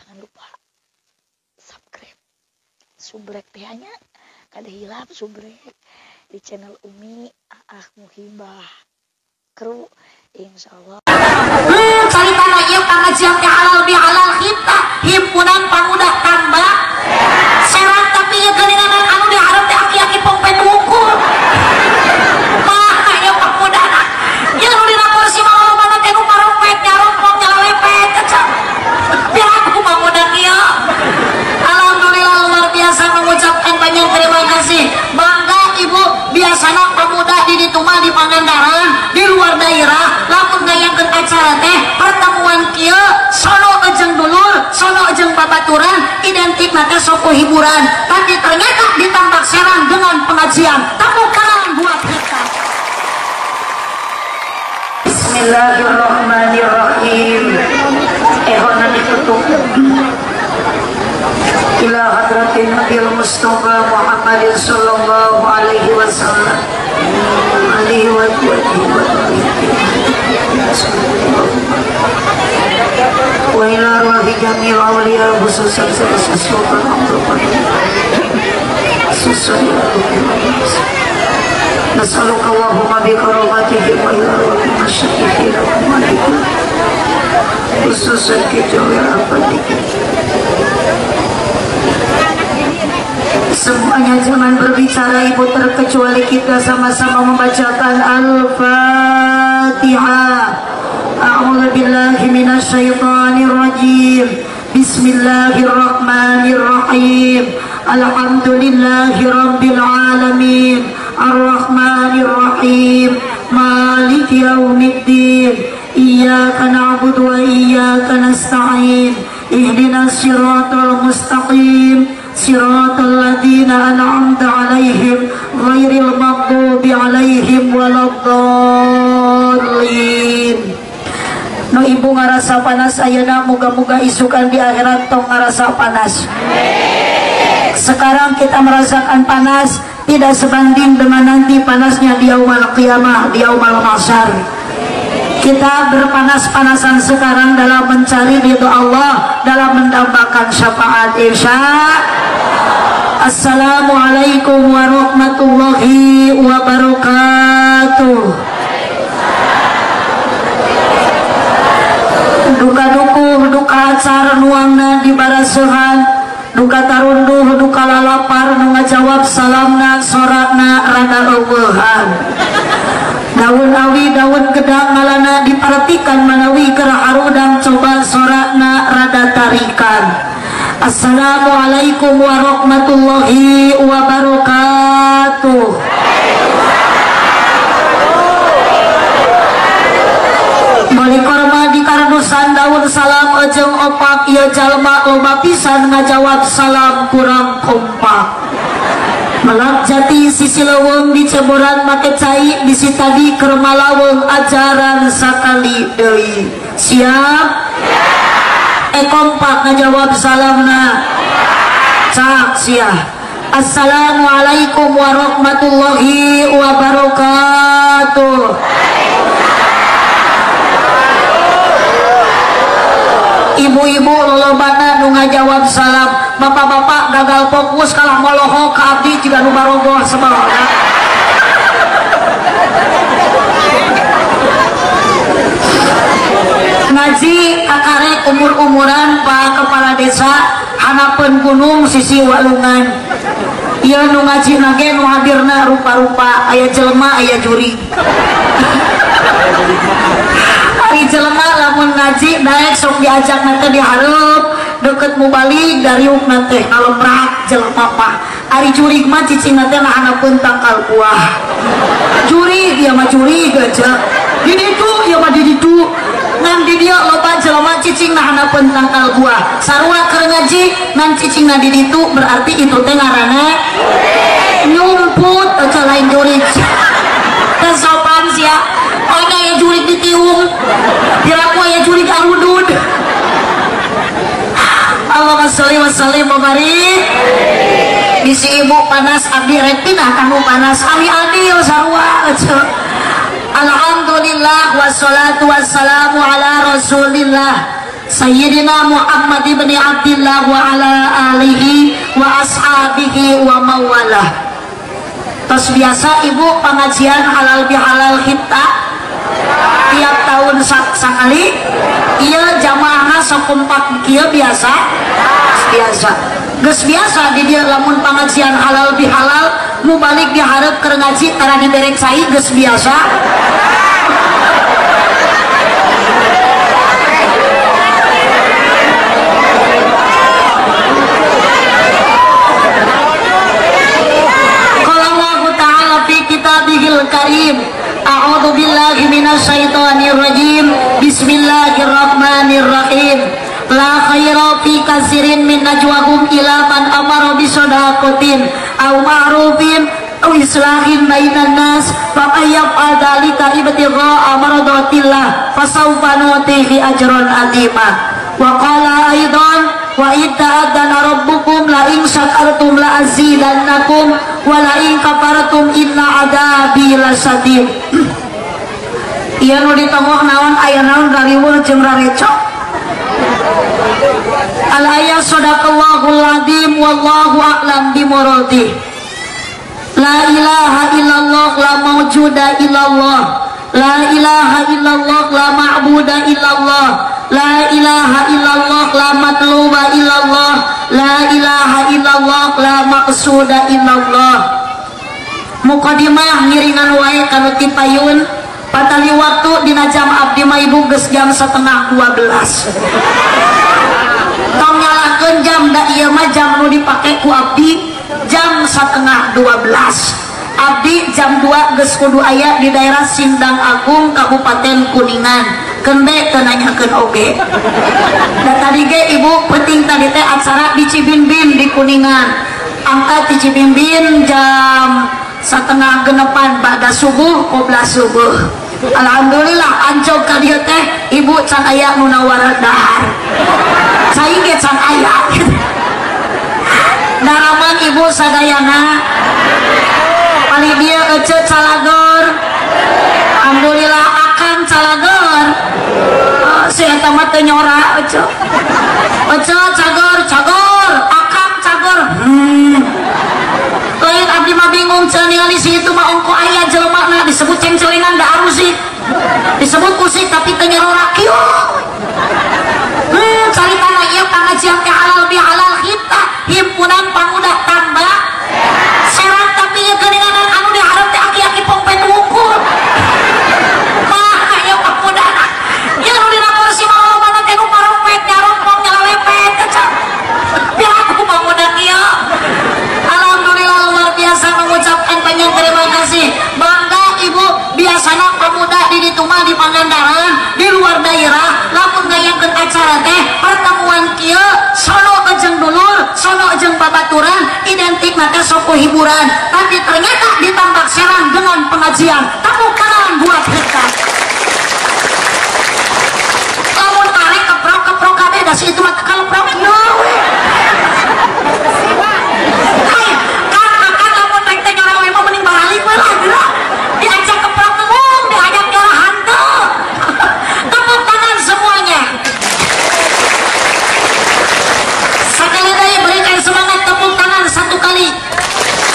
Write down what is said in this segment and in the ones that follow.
jangan lupa subscribe subrek tehnya kada hilap subrek di channel Umi Aah Muhibah kru insyaallah. Cerita ieu pengajian teh halal bihalal kita himpunan pamuda tambah serang tapi ieu geuningan anu diharap teh aki-aki pongpen wungkul mah aya pamudana ieu nu dina kursi mah mana teh nu parompet nyarompong nyalalepet kecap biar aku pamuda ieu. Alhamdulillah luar biasa mengucapkan banyak terima kasih. Bangga ibu biasana pemuda di ditu mah di Pangandaran di luar daerah lamun ngayakeun acara teh pertemuan kieu sono jeung dulur sono jeung babaturan identik teh sok hiburan tapi ternyata ditambah serang dengan pengajian tepuk tangan buat kita. Bismillahirrahmanirrahim. Ehona ditutup ila hadratin Nabil Mustafa Muhammadin sallallahu alaihi wasallam alihi wa wa ila ruhi jamil awliya khususan sultan Abdul Qadir nasaluka Allahumma bi karamatihi wa ila ruhi masyayikhi khususan kejauhan apadik. Semuanya jangan berbicara ibu terkecuali kita sama-sama membacakan Al-Fatihah. A'udzubillahi minasyaitonir rajim. Bismillahirrahmanirrahim. Alhamdulillahi rabbil alamin. Ar-Rahmanir Rahim. Maliki yaumiddin. Iyyaka na'budu wa iyyaka nasta'in. Ihdinas siratal mustaqim. Siratal ladzina an'amta 'alaihim ghairil maghdubi 'alaihim waladdallin. No ibu ngarasa panas ayeuna muga-muga isukan di akhirat tong ngarasa panas. Sekarang kita merasakan panas tidak sebanding dengan nanti panasnya di yaumul qiyamah, di yaumul mahsyar. Kita berpanas-panasan sekarang dalam mencari ridho Allah, dalam mendambakan syafaat insya. Assalamualaikum warahmatullahi wabarakatuh. Duka dukuh, duka acar nuangna di barasehan, duka tarunduh, duka lalapar nu ngajawab salamna sorakna rada eueuhan. Daun awi daun gedang ngalana diperhatikan manawi kerharudang coba sorakna rada tarikan. Assalamualaikum warahmatullahi wabarakatuh. Balik korma di kardusan daun salam ojeng opak ieu jalma loba pisan ngajawab salam kurang kompak. Melak jati sisi leweng di ceboran make cai bisi tadi keur malaweng ajaran sakali deui. Siap? Kompak ngajawab salamna. Cak sia. Assalamualaikum warahmatullahi wabarakatuh. Ibu-ibu lolobana nu ngajawab salam. Bapak-bapak gagal fokus kalah moloho ka abdi jiga nu barogoh sabaraha. Ngaji kakarek umur-umuran Pak Kepala Desa hanapeun gunung sisi walungan. Ieu nu ngaji nage nu hadirna rupa-rupa aya jelema aya juri. Ari jelema lamun ngaji daek sok diajak nanti dihareup deket mubalik dariuk nanti ngalemprak jelema mah. Ari jurig mah cicing nanti hanapeun tangkal kuah. Juri dia mah juri gajah. Di ditu ieu mah di ditu. Ngan di dia loba jelema cicing hanapeun tangkal buah. Sarua keur ngaji ngan cicingna di ditu berarti itu teh ngaranna nyumput aja lain jurig. Teu sopan sia. Oina aya jurig ditiung. Diraku aya jurig arudud. Allahumma sholli wa sallim wa barik. Bisi ibu panas abdi rek pindah kanggo panas ami adil sarua aja. Alhamdulillah wassalatu wassalamu ala rasulillah Sayyidina Muhammad ibn Abdillah wa ala alihi wa ashabihi wa mawalah. Terus biasa ibu pengajian halal bihalal kita tiap tahun sekali. Iya jamaahna sakumpak kieu biasa. Geus biasa di dia lamun pengajian halal bihalal mu balik dihareup keur ngaji tara diberek cai geus biasa. Kitabihil Karim. A'udzu billahi minasyaitonir rajim. Bismillahirrahmanirrahim. La khaira fi katsirin min najwahum ila man amara bi shadaqatin aw ma'rufin aw islahin bainan nas fa ayyaf'al dzalika ibtigha'a maradatillah fasawfa nutihi ajran 'azima. Wa qala aidan wa itta'adana rabbukum la in syakartum la azidannakum wa la in kafartum inna adabi lasadid. Ieu nu ditongok naon aya naon galiweur jeung rarecok. Al ayat sadaqallahul adzim wallahu a'lam bimuradi. La ilaha illallah la mawjuda illallah. La ilaha illallah la ma'buda illallah. La ilaha illallah la matluba illallah. La ilaha illallah la maqsuda illallah. Mukadimah ngiringan wae kanu ti payun patali waktu dina jam abdi mah ibu geus jam 11:30. Tong nyalakeun jam da ieu mah jam nu dipake ku abdi jam 11:30. Abdi jam 2 geus kudu aya di daerah Sindang Agung Kabupaten Kuningan. Kende teu nanyakeun oge. Da tadi ge ibu penting tadi teh acara di Cibimbing di Kuningan. Angkat di Cibimbing jam 6:30 ba'da subuh qobla subuh. Alhamdulillah ancog ka dieu teh ibu can aya nu nawar dahar. Cai ge can aya. Daraman ibu sadayana. Ali dia ece calagor. Alhamdulillah akan calagor. Si eta mah teu nyora ece. Ece cagor, akan cagor. Lain abdi mah bingung cenah ningali si itu mah ongko aya jelema disebut cengcelingan da arusik. Disebut kusik tapi teu nyarora kieu. Caritana ieu pengajian teh halal bihalal kita himpunan pamuda tambah serat tapi ieu geuningan anu dihareup teh aki-aki pongpet wungkul. Mah aya pamudana. Ieu nu dina kursi mah lolobana teh nu parompet nyarompong nyalalepet eta. Biar aku pamuda kieu. Alhamdulillah luar biasa mengucapkan banyak terima kasih. Bangga ibu biasana pemuda di ditu mah di Pangandaran di luar daerah lamun ngayakeun acara teh pertemuan kieu sono jeung dulur sono jeung babaturan identik teh sok hiburan tapi ternyata ditambah serang dengan pengajian tepuk tangan buat kita. Lamun tarik keprok kabeh da si itu mah kaleprok kieu we. Diajak keprok umum, diajak nyora hantu. Tepuk tangan semuanya. Sekali lagi berikan semangat tepuk tangan satu kali.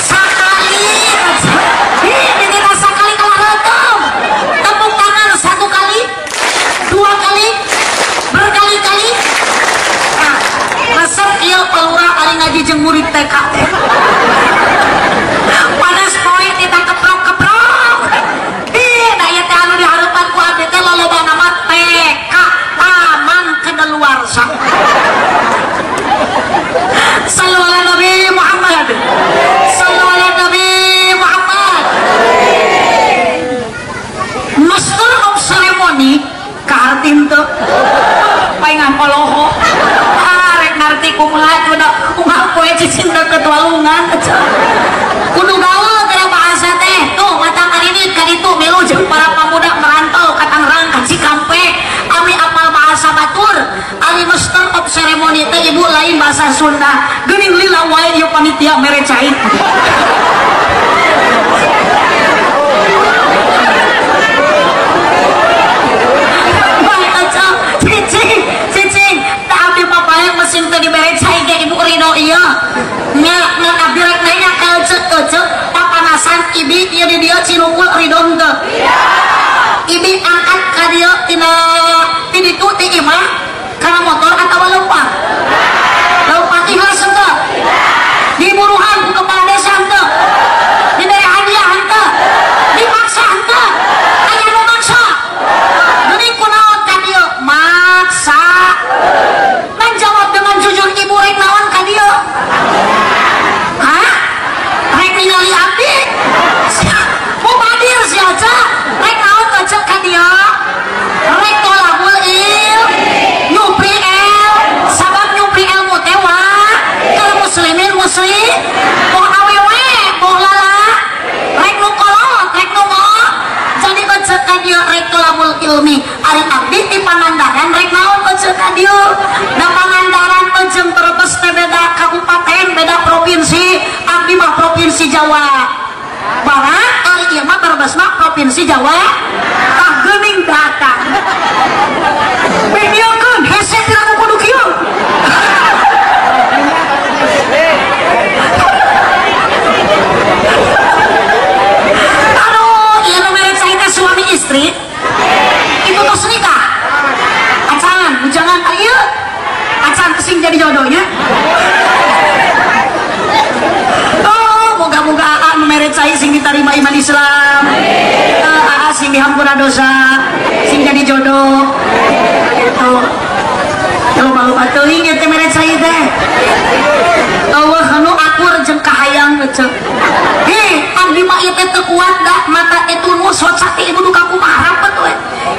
Sekali. Ini rasa kali kalau retom. Tepuk tangan satu kali, 2 kali, berkali-kali. Nah, resep ieu palura ari ngaji jeung murid TK. Panas poe kita keprok-keprok. Da ieu teh anu dihareupan ku abdi teh lolobana mah TK taman kadaluarsa. Sallu ala Nabi Muhammad. Sallu ala Nabi Muhammad. Master of ceremony ka artin teu paingan poloho. Arek ngarti kumaha tuna unggal poe cicing deket walungan. Kudu gaul kana bahasa teh. Tuh matang ari ini ka ditu milu jeung para pemuda merantau ka Tangerang ka Cikampek. Ami apal bahasa batur. Ari master of ceremony teh ibu lain bahasa Sunda. Geuning lila wae ieu panitia mere cait. Bae aja cici iya nya abdi rek nanya kecek papanasan ibi ieu di dieu cinungkul ridom teu ibi angkat ka dieu tina ti ditu ti imah kana motor atawa leumpang leumpang ikhlas teu diburuhan ku kepala desa teu diberi hadiah teu dipaksa teu aya nu maksa geuning kunaon ka dieu maksa menjawab dengan jujur ibu rek naon ka dieu hah rek ningali abdi mubadir si aja rek naon ngecek ka dieu rek tolabul il nyupri el sabab nyupri ilmu teh wah kalau muslimin muslim boh awewe boh lala rek nu kolot rek nu moh jadi ngecek ka dieu rek tolabul ilmi ari abdi di Pangandaran rek naon ngecek ka dieu da Pangandaran mah jeung Brebes teh beda kabupaten beda provinsi abdi mah provinsi Jawa Barat ari ieu mah Brebes mah provinsi Jawa tah geuning datang videokeun hese teh aku kudu kieu aduh ieu nu mere cai teh suami istri itu tos nikah acan bujangan ieu acan kesing jadi jodohnya oh moga-moga aa nu mere cai sing ditarima iman Islam aa sing dihampura dosa sing jadi jodoh gitu loba-loba teuing ieu teh mere cai teh eueuh anu akur jeung kahayang cek abdi mah ieu teh teu kuat da mata itu nu sok sate ibu duka kumaha rapet we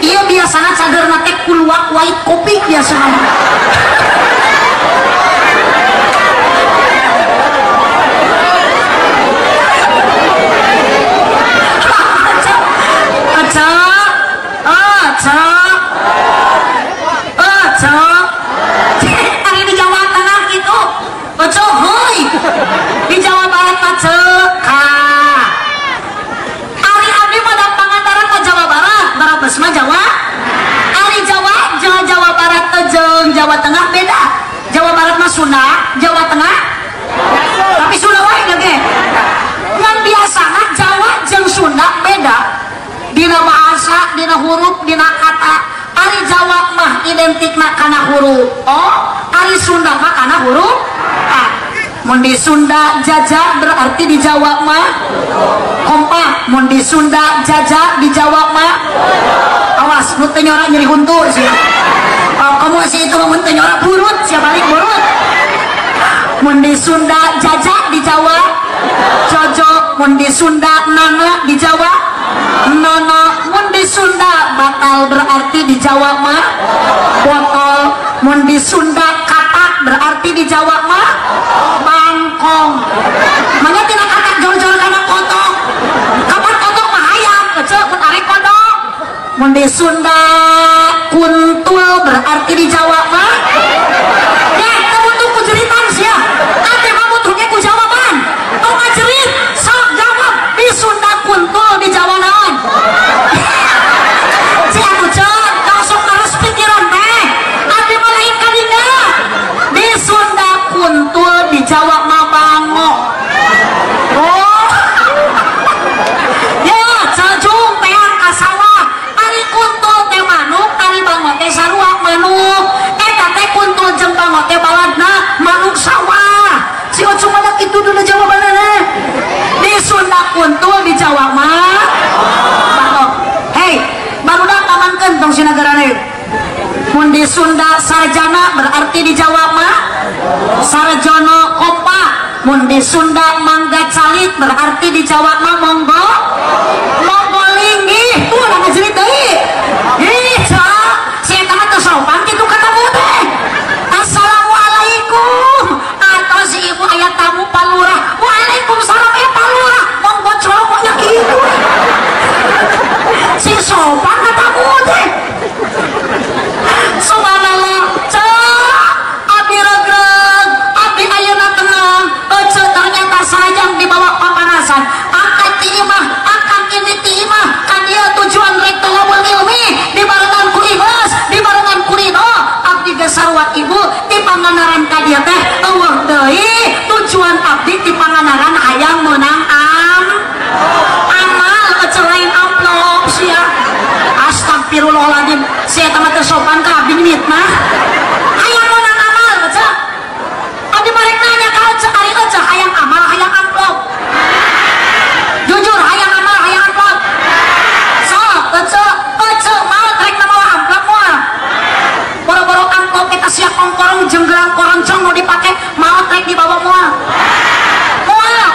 ieu biasana cagerna teh kuluak white kopi biasana hari di Jawa Tengah gitu ojo heuy di Jawa Barat mah ari abdi mah da Pangandaran mah Jawa Barat Brebes mah Jawa ari Jawa Jawa Barat teh jeung Jawa Tengah beda Jawa Barat mah Sunda Jawa Tengah tapi Sunda wae ge ngan biasana Jawa jeung Sunda beda dina bahasa dina huruf dina kata ari Jawa mah identikna kana huruf oh ari Sunda mah kana huruf a mun di Sunda jaja berarti di Jawa mah kompak mun di Sunda jaja di Jawa mah awas nu teu nyora nyeri huntu sih kamu sih itu mun teu nyora burut sia balik burut mun di Sunda jaja di Jawa jojo mun di Sunda nana di Jawa nono mun di Sunda batal berarti di Jawa mah botol mun di Sunda katak berarti di Jawa mah bangkong manya tina katak jor-jor kana kotok kapan kotok mah hayam kecek mun ari kodok mun di Sunda kuntul berarti di Jawa mah ya teu butuh kujeritan sia ate mah butuhnya ku jawaban tong ngajerit sok jawab di Sunda kuntul di Jawa naon si atuh cek langsung terus pikiran teh ate mah lain kadinya di Sunda kuntul di Jawa mah bango oh ya cajung teang ka sawah ari kuntul teh manuk ari bango teh sarua manuk eta teh kuntul jeung bango teh baladna manuk sawah si Ocung mah kitu dulu jawabanna di Sunda kuntul di Jawa mah bango hei barudak amankeun tong sinagarana mun di Sunda sarjana berarti di Jawa mah sarjana kompak mun di Sunda mangga calit berarti di Jawa mah monggo monggo linggih tuh udah ngajerit deui ih cak si eta mah teu sopan kitu katamu teh assalamualaikum atau si ibu aya tamu palurah waalaikumsalam palurah monggo coloknya kitu si sopan katamu teh subhanallah cak abdi regreg abdi ayeuna tenang ece ternyata sajang dibawa papanasan angkat ti imah angkat ini ti imah kan ieu tujuan rek talabul ilmi dibarengan ku ikhlas dibarengan ku ridho abdi ge sarua ibu di Pangandaran ka dieu teh eueuh deui nah hayang menang amal aja abdi balik nanya ka aja ari aja hayang amal hayang amplop jujur hayang amal hayang amplop sok aja mau trek na mawa amplop moal boro-boro amplop kita siap kongkorong jenggelang koroncong mau dipake mau trek di bawah moal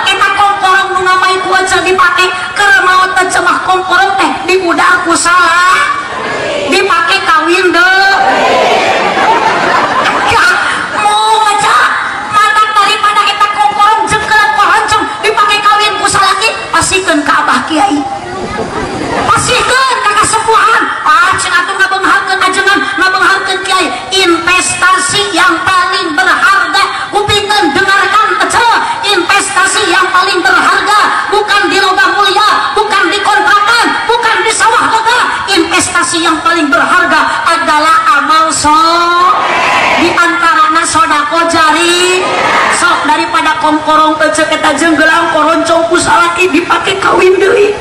kita kongkorong nu ngamai ku aja dipake keur mau teh cemah kongkorong teh diudar ku salah dipake kawin deh mau aja mata daripada kita kongkorong jengkelan koroncong dipake kawin ku salaki pasikeun ka abah kiai pasikeun ka kasepuhan cing atuh ngabeunghalkeun ajengan ngabeunghalkeun kiai investasi yang paling berharga kupikeun dengarkan aja investasi yang paling berharga bukan di logam mulia bukan di kontrakan bukan di sawah lega investasi yang paling berharga adalah amal sok di antarana sodako jari sok daripada kongkorong ece eta jenggelang koroncong ku salaki dipake kawin deui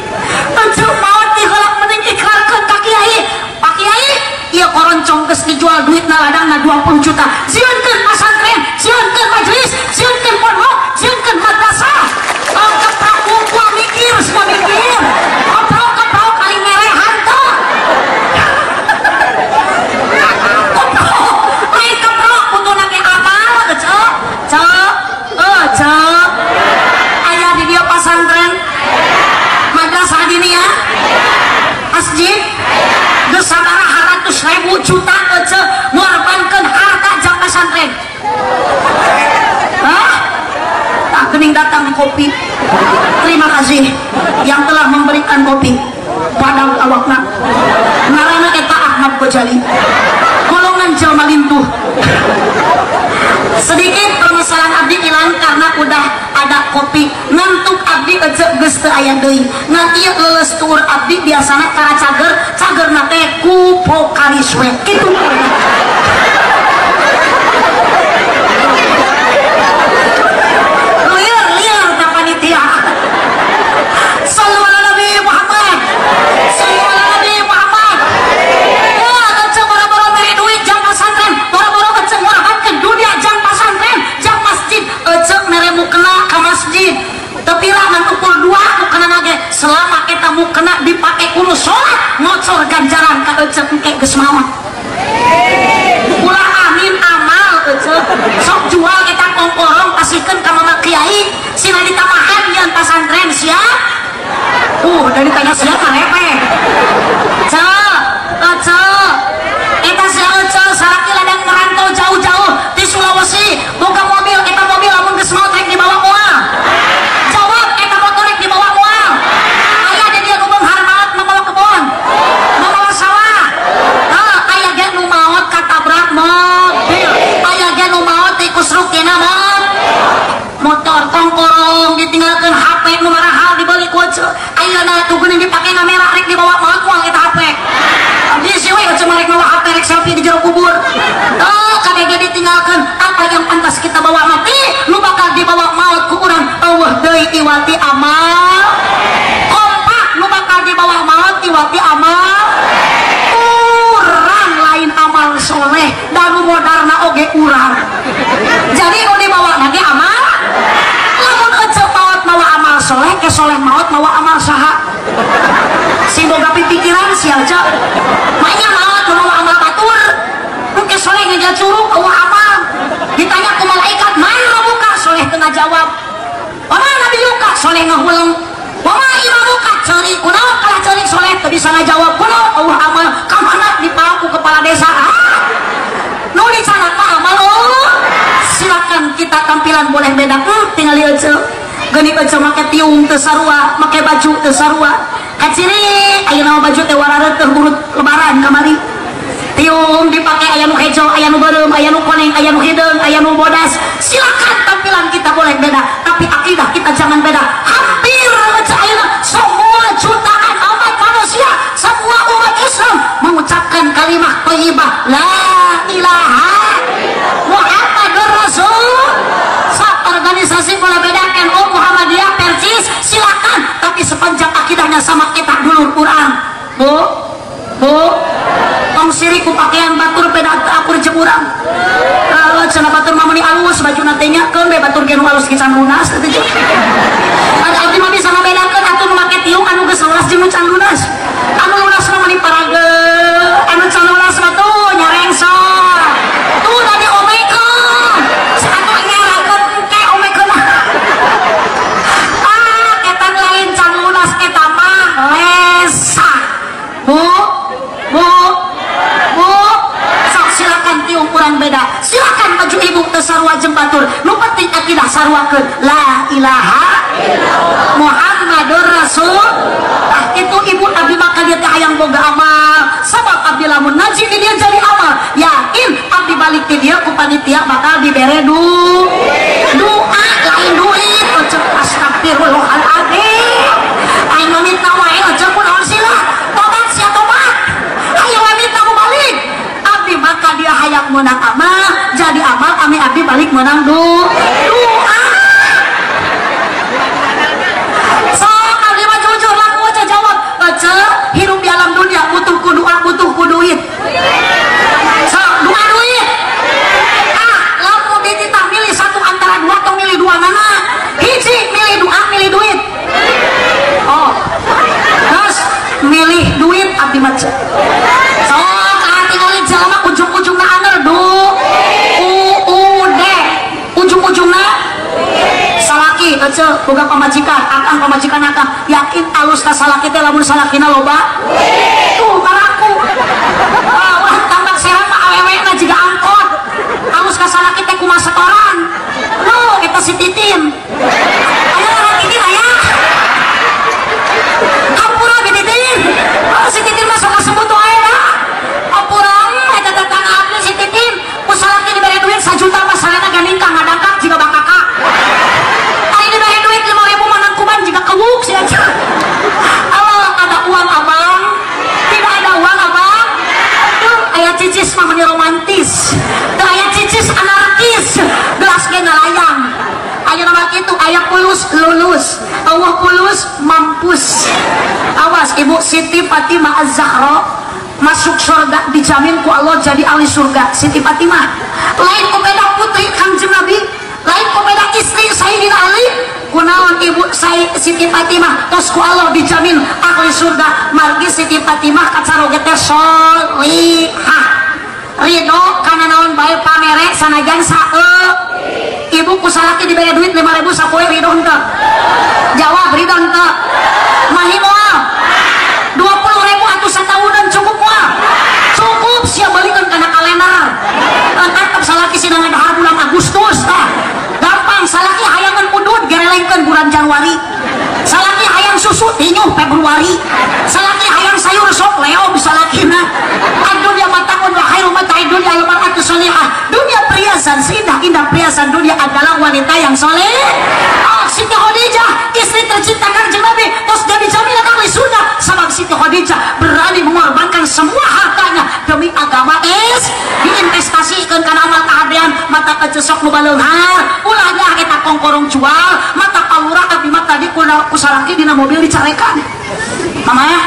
ece mau diheulak mending ikrarkeun ka kiai pak kiai ieu koroncong geus dijual duitna ladangna 20 juta sieunkeun pasantren sieunkeun majelis sieunkeun pondok sieunkeun madrasah keprok kumpul mikir semua mikir keprok kali mere hantu keprok kudu nake amal cek aya di dia pasantren madrasah dinia masjid geus sabaraha ratus ribu juta aja ngorbankeun harta jang pasantren tak gening datang kopi terima kasih yang telah memberikan kopi padang awakna ngaranna eta Ahmad Ghazali golongan jelma lintuh sedikit permasalahan abdi hilang karena udah ada kopi ngantuk abdi ece geus teu aya deui ngan ieu leuleus tuur abdi biasana cara cagerna teh ku vokalis we kitu liar ta panitia sallu ala nabi Muhammad sallu ala nabi Muhammad ya ece boro-boro mere duit jang pasantren boro-boro ece ngorbankeun dunia jang pasantren jang masjid ece mere mukena ka masjid tapi lah ngan ukur 2 mukena nage selama eta mukena dipake kudu salat ngocor ganjaran ka ece engke geus maot ulah amin amal ece sok jual eta kongkorong pasikeun ka mama kiai sina ditamahan yang pasantren siap dari tanya siap karepe eta ece saraki ladang merantau jauh-jauh di Sulawesi boga mobil eta mobil lamun geus maot rek dibawa moal jawab eta motor rek dibawa moal aya di dia nu beunghar maot membawa kebon membawa sawah aya ge nu maot katabrak mobil aya ge nu maot dikusruk tina motor kongkorong ditinggalkeun HP nu marahal dibeli ku ece ayeuna tuh geuning dipake kamera rek dibawa maot moal eta HP di siwe ece marek bawa HP rek selfie di jero kubur kabeh ditinggalkeun apa yang pantas kita bawa mati nu bakal dibawa maut ku urang eueuh deui iwati amal kompak nu bakal dibawa maut iwati amal urang lain amal soleh dan nu modarna oge urang jadi nu dibawa lagi amal lamun ece maut mawa amal soleh ke soleh maut mawa amal saha si boga pikiran si aja makanya maut mawa amal batur mungkin soleh ngejal curug mawa amal ditanya ke malaikat mana buka soleh tengah jawab mana nabi yuka soleh ngahuleng mana imam buka ceri kunaon kalah ceri soleh teu bisa ngajawab kunaon Allah amal kamana dipangku kepala desa nu dicanak mah amal silakan kita tampilan boleh beda tinggal lieu ece geuning ece make tiung teu sarua make baju teu sarua kaciri ayeuna baju teh warna teu huruf lebaran kamari tiung dipake aya nu hejo aya nu beureum aya nu koneng aya nu hideung aya nu bodas silakan tampilan kita boleh beda tapi akidah kita jangan beda hampir ayeuna semua jutaan umat manusia semua umat Islam mengucapkan kalimat thayyibah la ilaha Muhammadur Rasul sak organisasi boleh beda NU Muhammadiyah Persis silakan tapi sepanjang akidahnya sama kita dulur Quran bu tong siri ku pakaian batur beda cenah batur mah meuni alus baju nantinya keun be batur ge nu alus ge can lunas teh jeung. Ada abdi mah bisa ngabedakeun atuh nu make tiung anu geus lunas jeung nu can lunas. Anu lunas mah meuni parage, anu can lunas mah tuh nyarengsor. Tuh tadi omekeun. Satu nyarakeun engke omekeun. Eta lain can lunas eta mah lesa. Bu, sok silakan tiung urang beda. Silakan maju ibu teu sarua jeung batur. Nu penting akidah sarwakeun la ilaha illallah Muhammadur Rasul. Itu ibu abdi maka dia teh hayang boga amal. Sabab abdi lamun ngaji di dia jadi amal. Yakin abdi balik ti dia ku panitia bakal dibere doa lain duit. Ojek astagfirullahaladzim. Aing minta wae ojek kunaon sila. Tobat sia tobat. Ayo wanita mau balik. Abdi maka dia hayang menang amal. Jadi amal kami abdi balik menang doa. Hidup di alam dunia butuh doa, butuh duit. So, dua duit. Lalu dititah milih satu antara dua atau milih dua mana? Hiji milih doa, milih duit. Oh, terus milih duit abdi macet. So, tinggalin jelema ujung-ujungna aner ujung-ujungna salaki ece boga pamajikan akang pamajikan akang yakin alus ka salaki teh lamun salakina loba tuh karaku urang tambak serang mah awewena jiga angkot alus ka salaki teh kumaha setoran lu eta si Titin aya orang Titin aya ampura bi Titin si Titin mah sok kasebut wae da ampura eta tetangga abdi si Titin ku salaki dibere duit 1 juta mah salena ganding ka ngadangkak jiga bakaka diberi duit 5.000 manang kuman jika kewuk sih aja. Allah ada uang abang, tidak ada uang abang. Tuh ayat cicis mamanya romantis, tuh ayat cicis anarkis, gelas gena layang. Ayat nama itu ayat pulus lulus, Allah pulus mampus. Awas ibu Siti Fatimah Az-Zahra masuk surga dijamin ku Allah jadi ahli surga. Siti Fatimah lain kupeda putri Kanjeng Nabi, lain kupeda istri Sayyidina Ali, kunaon ibu Siti Fatimah tos ku Allah dijamin ahli surga. Margi Siti Fatimah kacaroge teh solihah ridho kana naon bae pamere sanajan saeu. Ibu ku salaki dibere duit 5.000 sapoe ridho henteu? Jawab ridho henteu? Mahi moal 20.000 atuh satahun cukup moal? Cukup sia balikeun kana kalender. Tetep salaki sidangan dahar bulan Agustus tah. Gampang salaki hayangan mundut gerelengkeun bulan Januari. Salaki hayang susu tinyuh Februari. Salaki hayang sayur sok Leo bisa lakina. Dunia matahun wa khairu mata'i dunya al-mar'atu salihah. Dunia perhiasan seindah-indah perhiasan dunia adalah wanita yang soleh. Siti Khadijah istri tercinta Kanjeng Nabi terus jadi jaminan ahli surga. Sabab Siti Khadijah berani mengorbankan semua hartanya demi agama diinvestasikan karena amal keabdian. Mata kecesok nu baleunghar ulahnya eta kongkorong jual mata palura abdi mah tadi kusalaki dina mobil dicarekan mama ya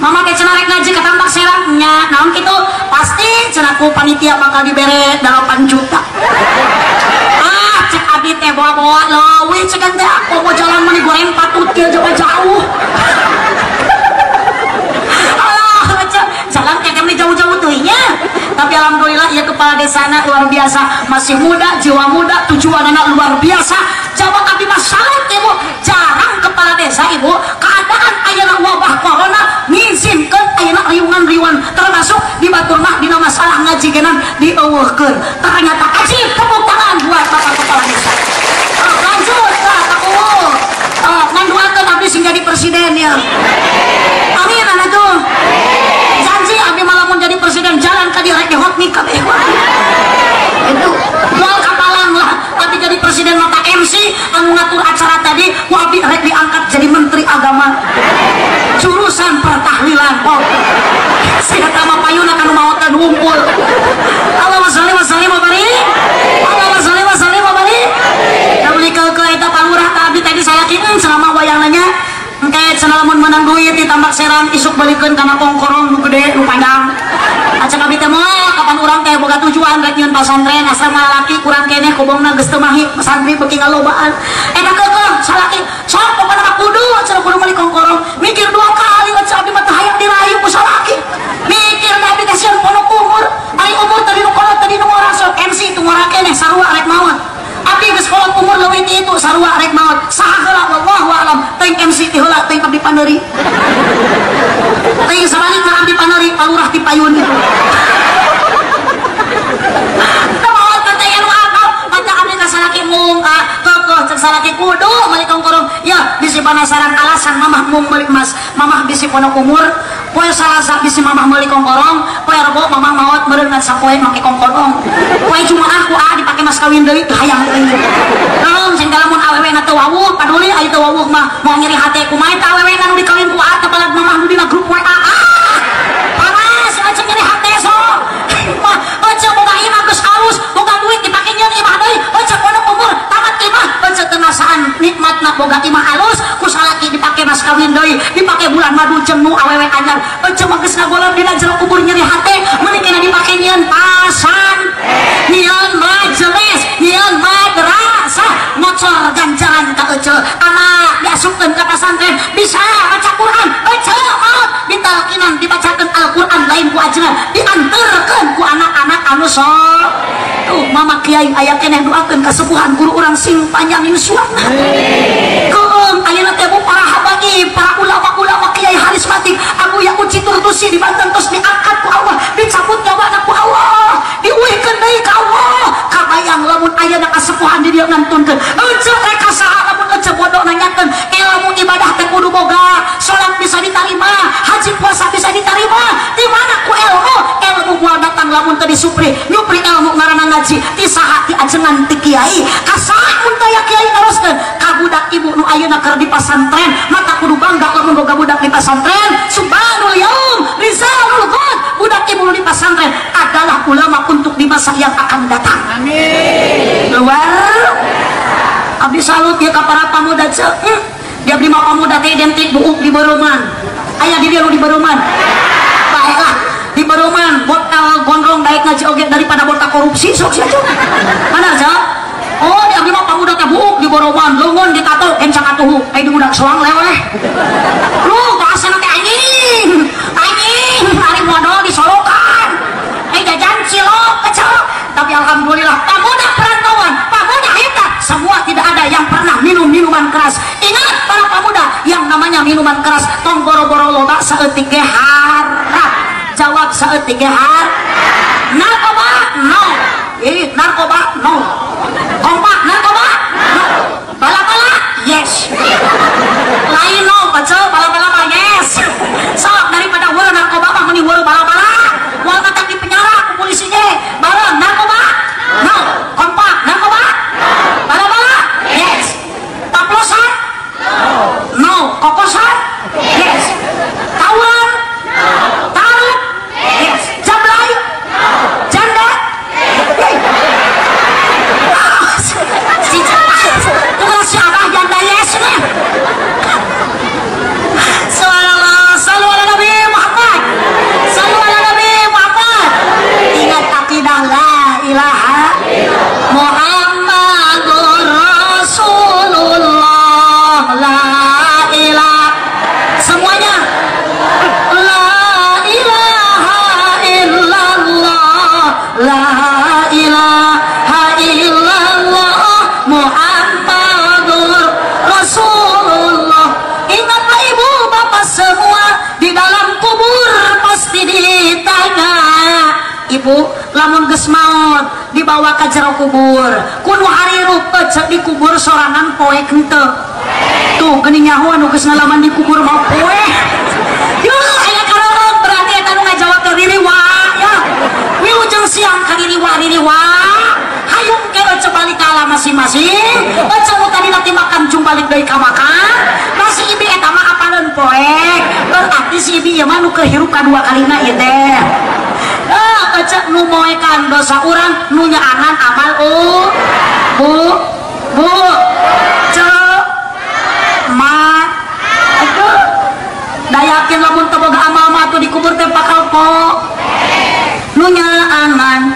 mama teh cenah rek ngaji ka Tambak Serang nya naon kitu pasti cenah ku panitia bakal dibere 8 juta. Cek abdi teh bawa-bawa leuwih cekan teh aku mau jalan mah goreng patut kieu jauh-jauh. Jalan kayak kami jauh-jauh tuh nya. Tapi alhamdulillah ya kepala desana luar biasa, masih muda, jiwa muda, tujuan anak luar biasa. Jawab abdi masalah ibu, jarang kepala desa ibu. Keadaan ayeuna wabah corona ngizinkeun ayeuna riungan-riuan termasuk di batur mah dina masalah ngaji genan dieuweuhkeun. Ternyata ajib tepuk tangan buat Bapak Kepala Desa. Lanjut Pak nganduakeun abdi sing jadi presiden ya. Amin atuh tuh. Janji abdi malamun jadi presiden jalan ka direk hot nikah itu moal kapalang lah abdi jadi presiden mata MC anu ngatur acara tadi ku abdi rek diangkat jadi menteri agama jurusan pertahlilan sia tama payuna kanu maotan ngumpul. Allahumma sholli wa sallim wa barik Allahumma sholli wa sallim wa barik kabeli ke eta palurah ka abdi tadi salakikeun selama wayang nanya engke cenah lamun menang duit di Tambak Serang isuk balikeun kana kongkorong nu gede nu panjang. Acak abdi teh moal kapan urang teh boga tujuan rek nyeun pasantren asrama lalaki kurang keneh kubongna geus teu mahi santri beuki ngalobaan eta keukeuh salaki sok pokona kudu cenah kudu meuli kongkorong mikir 2 kali cenah abdi mah teu hayang dirayu ku salaki mikir da abdi kasihan pono umur ari umur tadi nu kolot tadi nu ngorang sok MC tu ngorang keneh sarua rek maot abdi geus kolot umur leuwih ti itu sarua rek maot saha heula wallahu a'lam teuing MC ti heula teuing abdi paneuri teuing sabalik mah abdi paneuri palurah ti payun gitu maot teh anu akal mata abdi ka salaki mung keukeuh cek salaki kudu meuli kongkorong ya bisi penasaran alasan mamah mung meuli emas mamah bisi pono umur poe salasa bisi mamah meuli kongkorong poe rebo mamah maot meureun ngan sapoe make kongkorong poe jumaah ku dipake mas kawin deui teu hayang deui naon sing lamun awewe na teu wawuh paduli aya teu wawuh mah moal nyeri hate kumaha teh awewe nu dikawin ku tepalag mamah nu dina grup WA panas aja nyeri hate so mah aja boga imah geus alus boga duit dipake nyeun imah deui aja pono umur tamat imah aja teu ngasaan nikmatna boga imah alus ku salaki dipake mas kawin deui dipake bulan madu jeung nu awewe anyar aja mah geus ngagolong dina jero kubur nyeri hate meuning kana dipake nyeun pasan nyeun majelis nyeun madrasah ngocor ganjaran ka ece anak diasupkeun ka pasantren bisa baca Quran ece maot ditalkinan dibacakeun Al-Quran lain ku ajengan dianterkeun ku anak-anak anu sok tuh mama kiai aya keneh doakeun kasepuhan guru urang sing panjang yuswana keung ayeuna teh para habagi para ulama-ulama kiai harismatik anu ya uci turtusi di Banten tos diangkat ku Allah dicabut nyawana ku Allah diuihkeun deui ka Allah kabayang lamun ayeuna kasepuhan di dieu ngantunkeun ece rek saha lamun ece bodoh nanyakeun ilmu ibadah teh kudu boga salat bisa ditarima haji puasa bisa ditarima di mana ku ilmu moal datang lamun teu disupri nyupri ilmu ngaranna ngaji ti saha ti ajengan ti kiai kasaha mun taya kiai naroskeun ka budak ibu nu ayeuna keur di pasantren mata kudu bangga lamun boga budak di pasantren subhanul yaum rizalul ghad budak ibu nu di pasantren adalah ulama untuk di masa yang akan datang amin luar abdi salut ya ka para pamuda ceuk dia abdi mah pamuda teh identik buuk di Beruman aya di dia nu di Beruman baiklah di Beruman botal gondrong daek ngaji oge daripada botak korupsi sok sia cuk mana aja oh di abdi mah pamuda teh buuk di Beruman leungeun ditato kencang atuh ai di budak soang leweh lu bahasana teh anjing ari modal disolokan ai jajan cilok kecok tapi alhamdulillah pamuda perantauan pamuda eta semua tidak ada yang pernah minum minuman keras ingat para pemuda yang namanya minuman keras tong boro-boro loba saeutik ge haram jawab saeutik ge haram narkoba no narkoba no kompak narkoba no bala-bala yes lain no pecel bala-bala mah yes sok daripada weul narkoba mah mending weul bala-bala moal matak di penjara ku polisi ge bala narkoba no kompak narkoba bala-bala yes paplosan no kokosan yes tawuran taruh yes jablay janda tukang si abah janda yes nih salu ala Nabi Muhammad salu ala Nabi Muhammad ingat akidah la ilaha Muhammadur Rasulullah la ilaha semuanya la ilaha illallah la ilaha illallah Muhammadur Rasulullah ingatlah ibu bapak semua di dalam kubur pasti ditanya ibu lamun geus maot dibawa ka jero kubur kudu harirup cek di kubur sorangan poe henteu tuh geuning nyaho anu geus ngalaman di kubur mah poe yo aya karorot berarti eta nu ngajawab teh ririwa ya wilujeng siang ka ririwa hayung ke ece balik ka alam masing-masing ece nu tadi nanti makan jung balik deui ka makan masih ibi eta mah apaleun poe berarti si ibi ieu mah nu kehirup kadua kalina ieu teh ece nu moekan dosa urang nu nyaangan amal bu cek ma aduh dayakin lamun teu boga amal mah atuh dikubur teh pakalpo nu nyaangan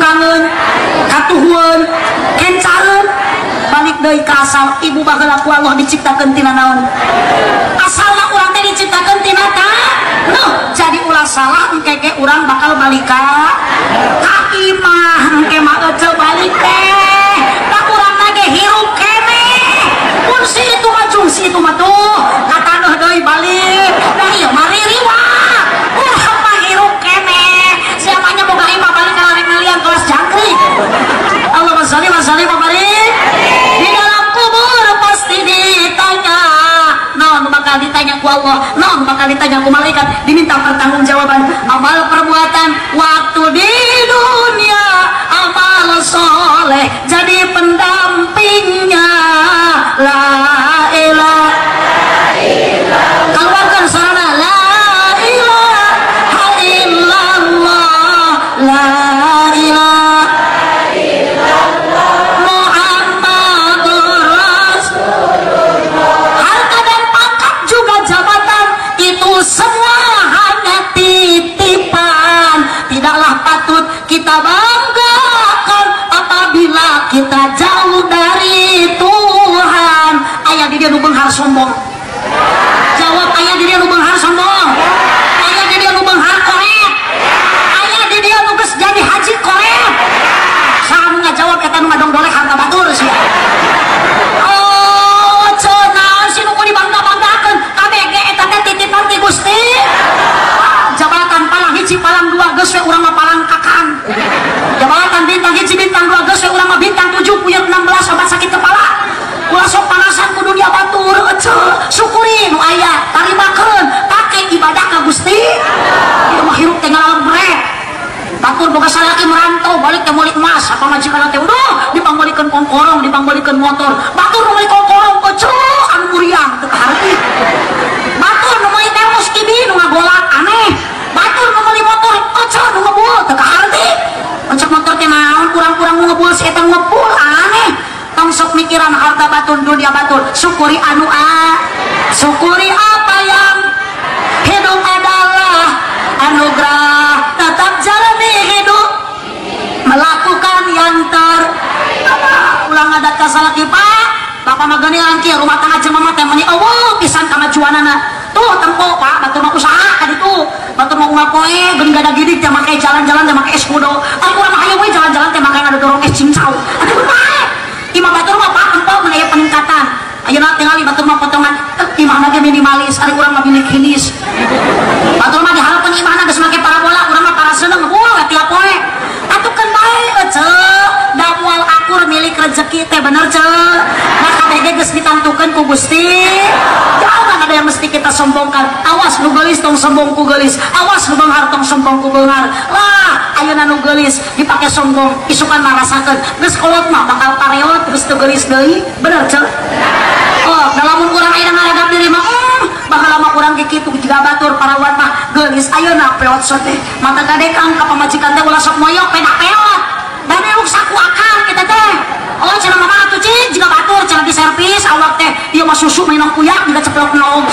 kurangan katuhun kencareun balik deui ka asal ibu baheula ku Allah diciptakeun tina naon asalna urang teh diciptakeun tina ta jadi ulah salah engke urang bakal balik ka imah engke mah eceu balik teh tak urang ge hirup kene pun si itu mah jung si itu mah tuh kataneuh deui balik nah ieu mah ririwa urang mah hirup kene siapanya boga imah balik ka lari ngalian kelas jangkrik Allahumma shalli wa sallim wa barik di dalam kubur pasti ditanya naon bakal ditanya ku Allah naon bakal ditanya ku malaikat diminta pertanggungjawaban amal perbuatan waktu di dunia amal soleh jadi pendampingnya la ilaha illallah keluarkan sarana la ilaha illallah la ilaha semua hanya titipan tidaklah patut kita banggakan apabila kita jauh dari Tuhan aya di dia nu beunghar sombong jawab aya di dia nu beunghar sombong aya di dia nu beunghar korek aya di dia nu geus jadi haji korek saha nu ngajawab eta nu ngadongdolek harta batur sia Gusti jabatan palang hiji palang dua geus we urang mah palang kakan jabatan bintang hiji bintang dua geus we urang mah bintang 7 puyeuh 16 obat sakit kepala ulah sok panasan ku dunia batur eceu syukuri nu aya tarimakeun pake ibadah ka Gusti ieu mah hirup teh ngalawan brek batur boga salaki merantau balik teh meuli emas apa majikanna teh udah dipanggolikeun kongkorong dipanggolikeun motor batur nu meuli kongkorong eceu anu muriang teu kaharti batur nu meuli termos kibi nu ngagolak aneh batur nu meuli motor eceu nu ngebul teu kaharti ecek motor teh naon kurang-kurang nu ngebul si eta ngebul aneh tong sok mikiran harta batur dunia batur syukuri anu syukuri apa yang hidup adalah anugerah tetap jalani hidup melakukan yang ulang ada kasalaki pak bapak magani angki rumah tangga jeung mama teh meni eueuh pisan kamajuanana tuh tempo pak batur mah usaha ka ditu batur mah unggah poe geun gada gidik teh make jalan-jalan teh make es kudo ari urang mah hayu we jalan-jalan teh make ngadodorong es cincau atuh bae imah batur mah pak tempo mun aya peningkatan ayeuna tingali batur mah potongan imahna ge minimalis ari urang mah bilik hinis batur mah dihareupeun imahna geus make parabola urang mah paraseuneu ngebul tiap poe atukeun bae eceu da moal akur milik rezeki teh bener ceu nah kabeh geus ditantukeun ku Gusti jangan ada yang mesti kita sombongkan awas nu geulis tong sombong ku geulis awas nu beunghar tong sombong ku beunghar lah ayeuna nu geulis dipake sombong isukan mah rasakeun geus kolot mah bakal pareot geus teu geulis deui bener ceu oh da lamun urang aya ngaregap diri mah baheula mah urang ge kitu jiga batur parawan mah geulis ayeuna peot sote mata gadekang ka pamajikan teh ulah sok moyok peda peot dan eluk saku akang kita teh oh cenah mama atuh cing jiga batur cenah di servis awak teh ieu mah susu minum kuyak juga ceplok nog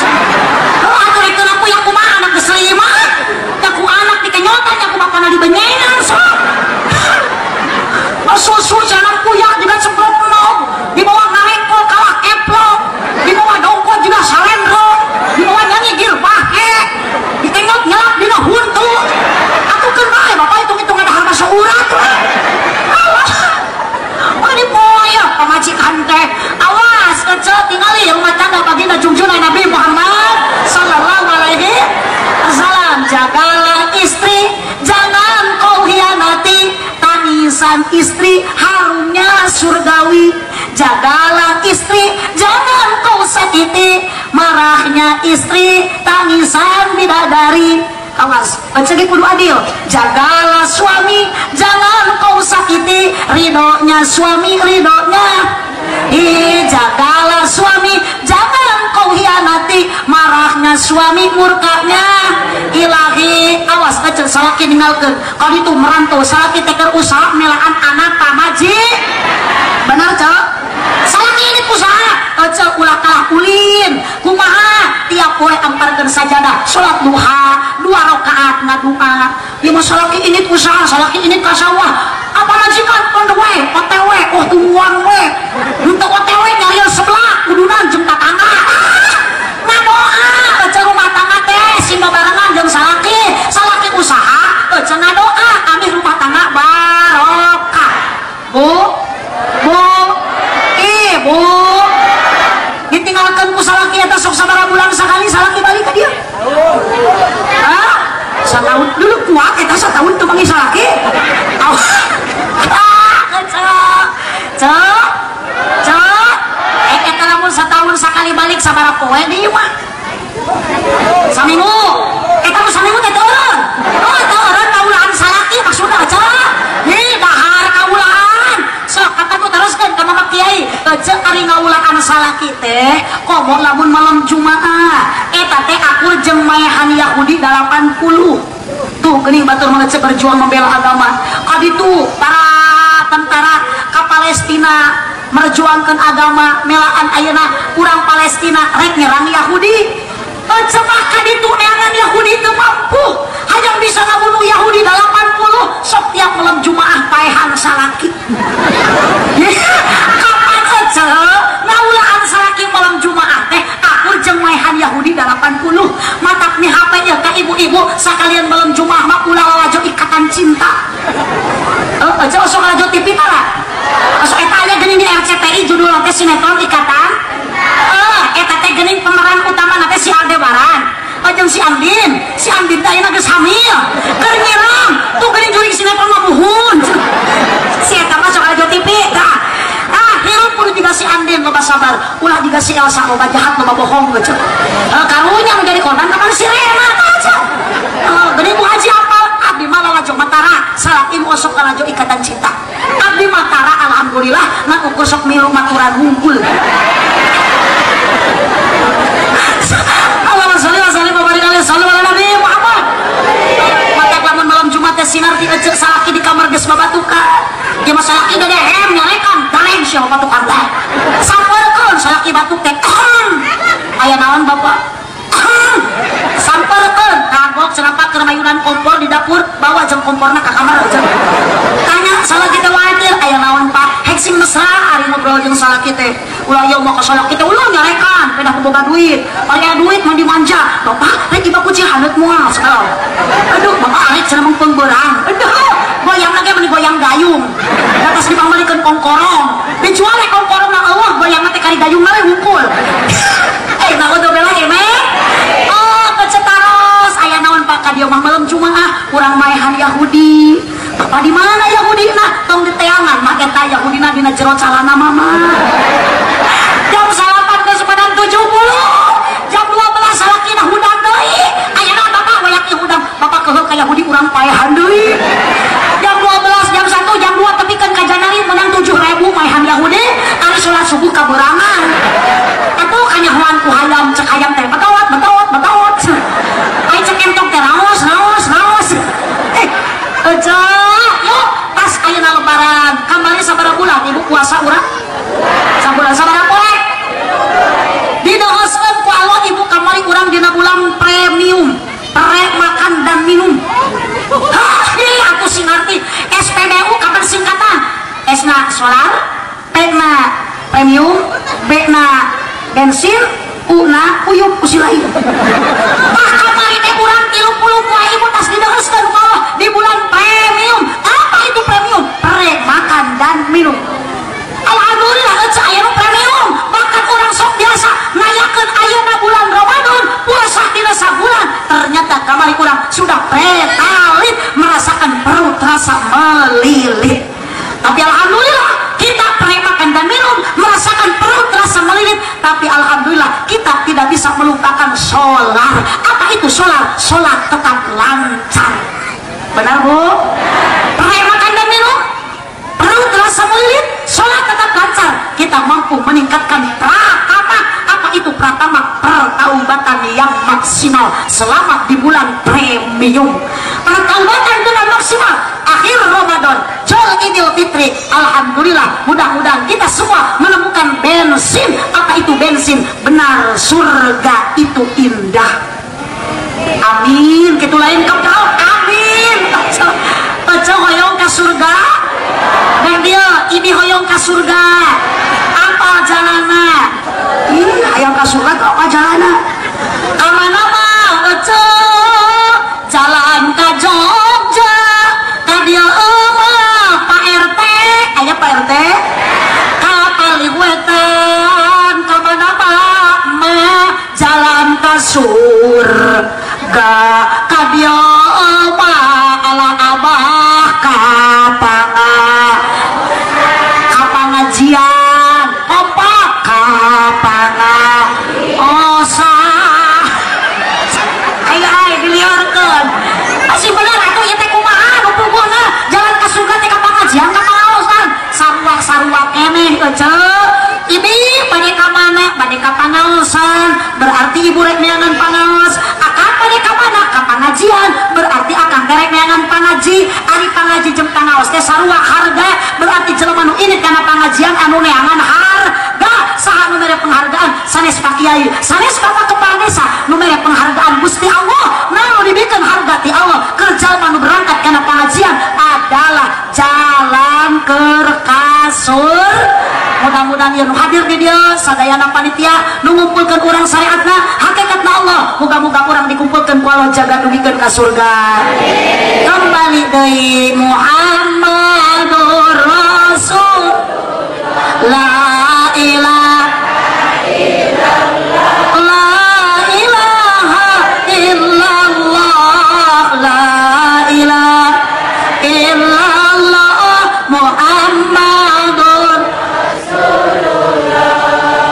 oh atuh rek teu kuyak kumaha anak geus 5 da ku anak dikenyotan nya ku bapana dibenyengan sok susu cenah kuyak juga ceplok nog di bawah ngarengkol kalah eplok di bawah dongkot juga salendro di bawah nyanyi gir pahe ditengot nyelak dina huntu atuh keun bae bapak hitung-hitung ada harga seurat pamajikan teh awas eceu tingali rumah tangga baginda junjungan Nabi Muhammad sallallahu alaihi wasallam jagalah istri jangan kau hianati tangisan istri harumnya surgawi jagalah istri jangan kau sakiti marahnya istri tangisan bidadari awas baca kudu adil jagalah suami jangan kau sakiti ridhonya suami ridhonya jagalah suami jangan kau hianati marahnya suami murkanya ilahi awas aja salaki ninggalkeun kalau itu merantau salaki teker usaha melaan anak pamaji benar cok salaki ini usaha aja ulah kalah ulin kumaha tiap poe amparkeun sajadah salat duha 2 rakaat ngadua ieu mah salaki ini usaha salaki ini ka sawah apa majikan pendewe OTW tungguan we untuk OTW nyari sebelah kudunan jeung tatangga ngadoa baca rumah tangga teh simba barengan jeung salaki usaha baca ngadoa kami rumah tangga barokah bu ibu ditinggalkan ku salaki eta sok sabaraha bulan sakali salaki balik ka dia setahun dulu kuat kita setahun tuh panggil salaki kita namun setahun sekali balik sabaraha poe di mah saminggu kita mau saminggu teh turun turun kaulaan salaki maksudnya aja nih dahar kaulaan sok kata ku teruskan ke mama kiai cek ari ngaulaan salaki teh komo lamun malam Jumaah eta teh aku jeung maehan Yahudi 80 tuh geuning batur mangece berjuang membela agama kaditu para tentara ka Palestina merjuangkeun agama melaan ayeuna urang Palestina rek nyerang Yahudi cenah kaditu neangan Yahudi teu mampu hayang bisa ngabunuh Yahudi 80 sok tiap malam Jumaah paehan salaki kapan aja ngaulaan salaki malam Jumaah teh aku jeung maehan Yahudi 80 matak nih HP nya ka ibu-ibu sakalian malam Jumaah mah ulah lajo ikatan cinta aja osok lajo TV tara osok eta aya geuning di RCTI judul teh sinetron ikatan eta teh geuning pemeran utama teh si Aldebaran jeung si Andin teh ayeuna geus hamil keur nyerang tuh geuning jurig sinetron mah buhun si eta mah sok lajo TV tah hirup kudu juga si Andin loba sabar ulah juga si Elsa loba jahat loba bohong gitu karunya menjadi korban kapan si Rena aja gede Bu Haji apal abdi mah lalajo matara salaki osok lalajo ikatan cinta abdi matara alhamdulillah ngan ukur sok milu maturan hungkul Allahumma sholli wa sallim wa barik alaihi sallu ala nabi Muhammad matak lamun malam Jumat teh sinar ti eceu salaki di kamar geus babatukan dia masalah ini dehem nyorekan daleng siapa batuk teh samperkeun salaki batuk teh aya naon bapak samperkeun kagok cenapa keur mayunan kompor di dapur bawa jeung komporna ka kamar aja tanya salaki teh wae aya naon pak hek sing mesra ari ngobrol jeung salaki teh ulah ieu mah ka salaki teh ulah nyorekan pedah boga duit aya duit mah dimanja bapak rek iba kuci haneut moal sakal aduh bapak arek cenah mung peungbeurang aduh goyang lagi meni goyang gayung atas dipambalikeun kongkorong dijual we kongkorong na eueuh goyang teh kari gayung na we hungkul naon do bela eme kecetaros aya naon pak ka dieu mah malam Jumaah urang maehan Yahudi apa di mana Yahudina tong diteangan mah eta Yahudina dina jero calana mama jam 8 geus padang 70 jam 12 salakina hudang deui aya naon bapak wayaki hudang bapak keheul ka Yahudi urang paehan deui jam 12 jam 1 jam 2 tepikeun ka Janari menang 7.000 maehan Yahudi kali salat subuh kaberangan atuh kanyahoan ku hayam cek hayam teh betawat ai cek entong teh raos aja yuk pas ayeuna lebaran kamari sabaraha bulan ibu puasa urang sabulan sabaraha poe didohoskeun ku Allah ibu kamari urang dina bulan premium pre makan dan minum aku sing ngerti SPBU kapan singkatan S na solar P na premium B na bensin U na uyup usilai pak kamari teh urang 30 poe ibu tas didohoskeun ku Allah di bulan premium apa itu premium pre makan dan minum alhamdulillah aya nu premium bahkan orang sok biasa ngayakeun ayeuna bulan Ramadan puasa dina sabulan ternyata kamari urang sudah pretalit merasakan perut rasa melilit tapi alhamdulillah kita pre makan dan minum merasakan perut rasa melilit tapi alhamdulillah kita tidak bisa melupakan sholat apa itu sholat tetap lancar benar bu pre makan dan minum perut rasa melilit sholat tetap lancar kita mampu meningkatkan pratama apa itu pratama pertaubatan yang maksimal selama di bulan premium pertaubatan dengan maksimal akhir Ramadan Idul Fitri alhamdulillah mudah-mudahan kita semua menemukan bensin apa itu bensin benar surga itu indah amin gitu lain kapal amin aja hoyong ke surga sorangan pangaji ari pangaji jeung pangaos teh sarua harga berarti jelema nu ini kana pangajian anu neangan harga saha nu mere penghargaan sanes Pak Kiai sanes Bapak Kepala Desa nu mere penghargaan Gusti Allah naon dibikeun harga ti Allah kerja nu berangkat kana pengajian adalah jalan keur kasur. Mudah-mudahan yang hadir di dia sadayana panitia nu ngumpulkeun urang syariatna hakikatna Allah muga-muga urang dikumpulkeun ku Allah jaga dugikeun ka surga. Kembali deui Muhammadur Rasul la ilaha illallah la ilaha illallah la ilaha illallah Muhammadur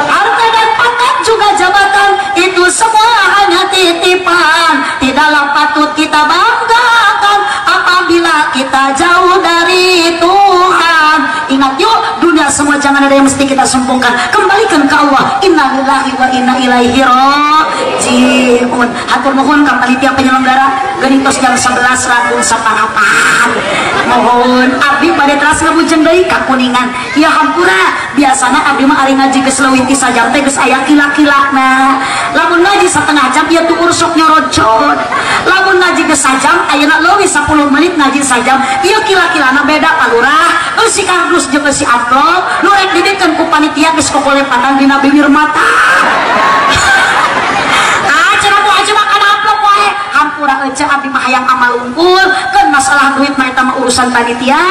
harta dan pangkat juga jabatan itu semua hanya titipan tidaklah patut kita banggakan apabila kita jauh dari Tuhan. Ingat yuk dunia semua jangan ada yang mesti kita sumpungkan kembalikan ke Allah. Innalillahi wa inna ilaihi rajiun. Hatur nuhun ka panitia penyelenggara genitos jam 11 langsung saparapan mohon abdi bade teras ngabujeng deui ka Kuningan ya hampura biasana abdi mah ari ngaji geus leuwih ti sajam teh geus aya kila-kilana lamun ngaji setengah jam ieu tuh ursuk nyorocot lamun ngaji geus sajam ayeuna leuwih 10 menit ngaji sajam ieu kila-kilana beda palurah si kardus jeung si amplop nu rek didikeun ku panitia geus kokolepatan dina bibir mata hampura ece abdi mah hayang amal unggul kan masalah duit mah eta mah urusan panitia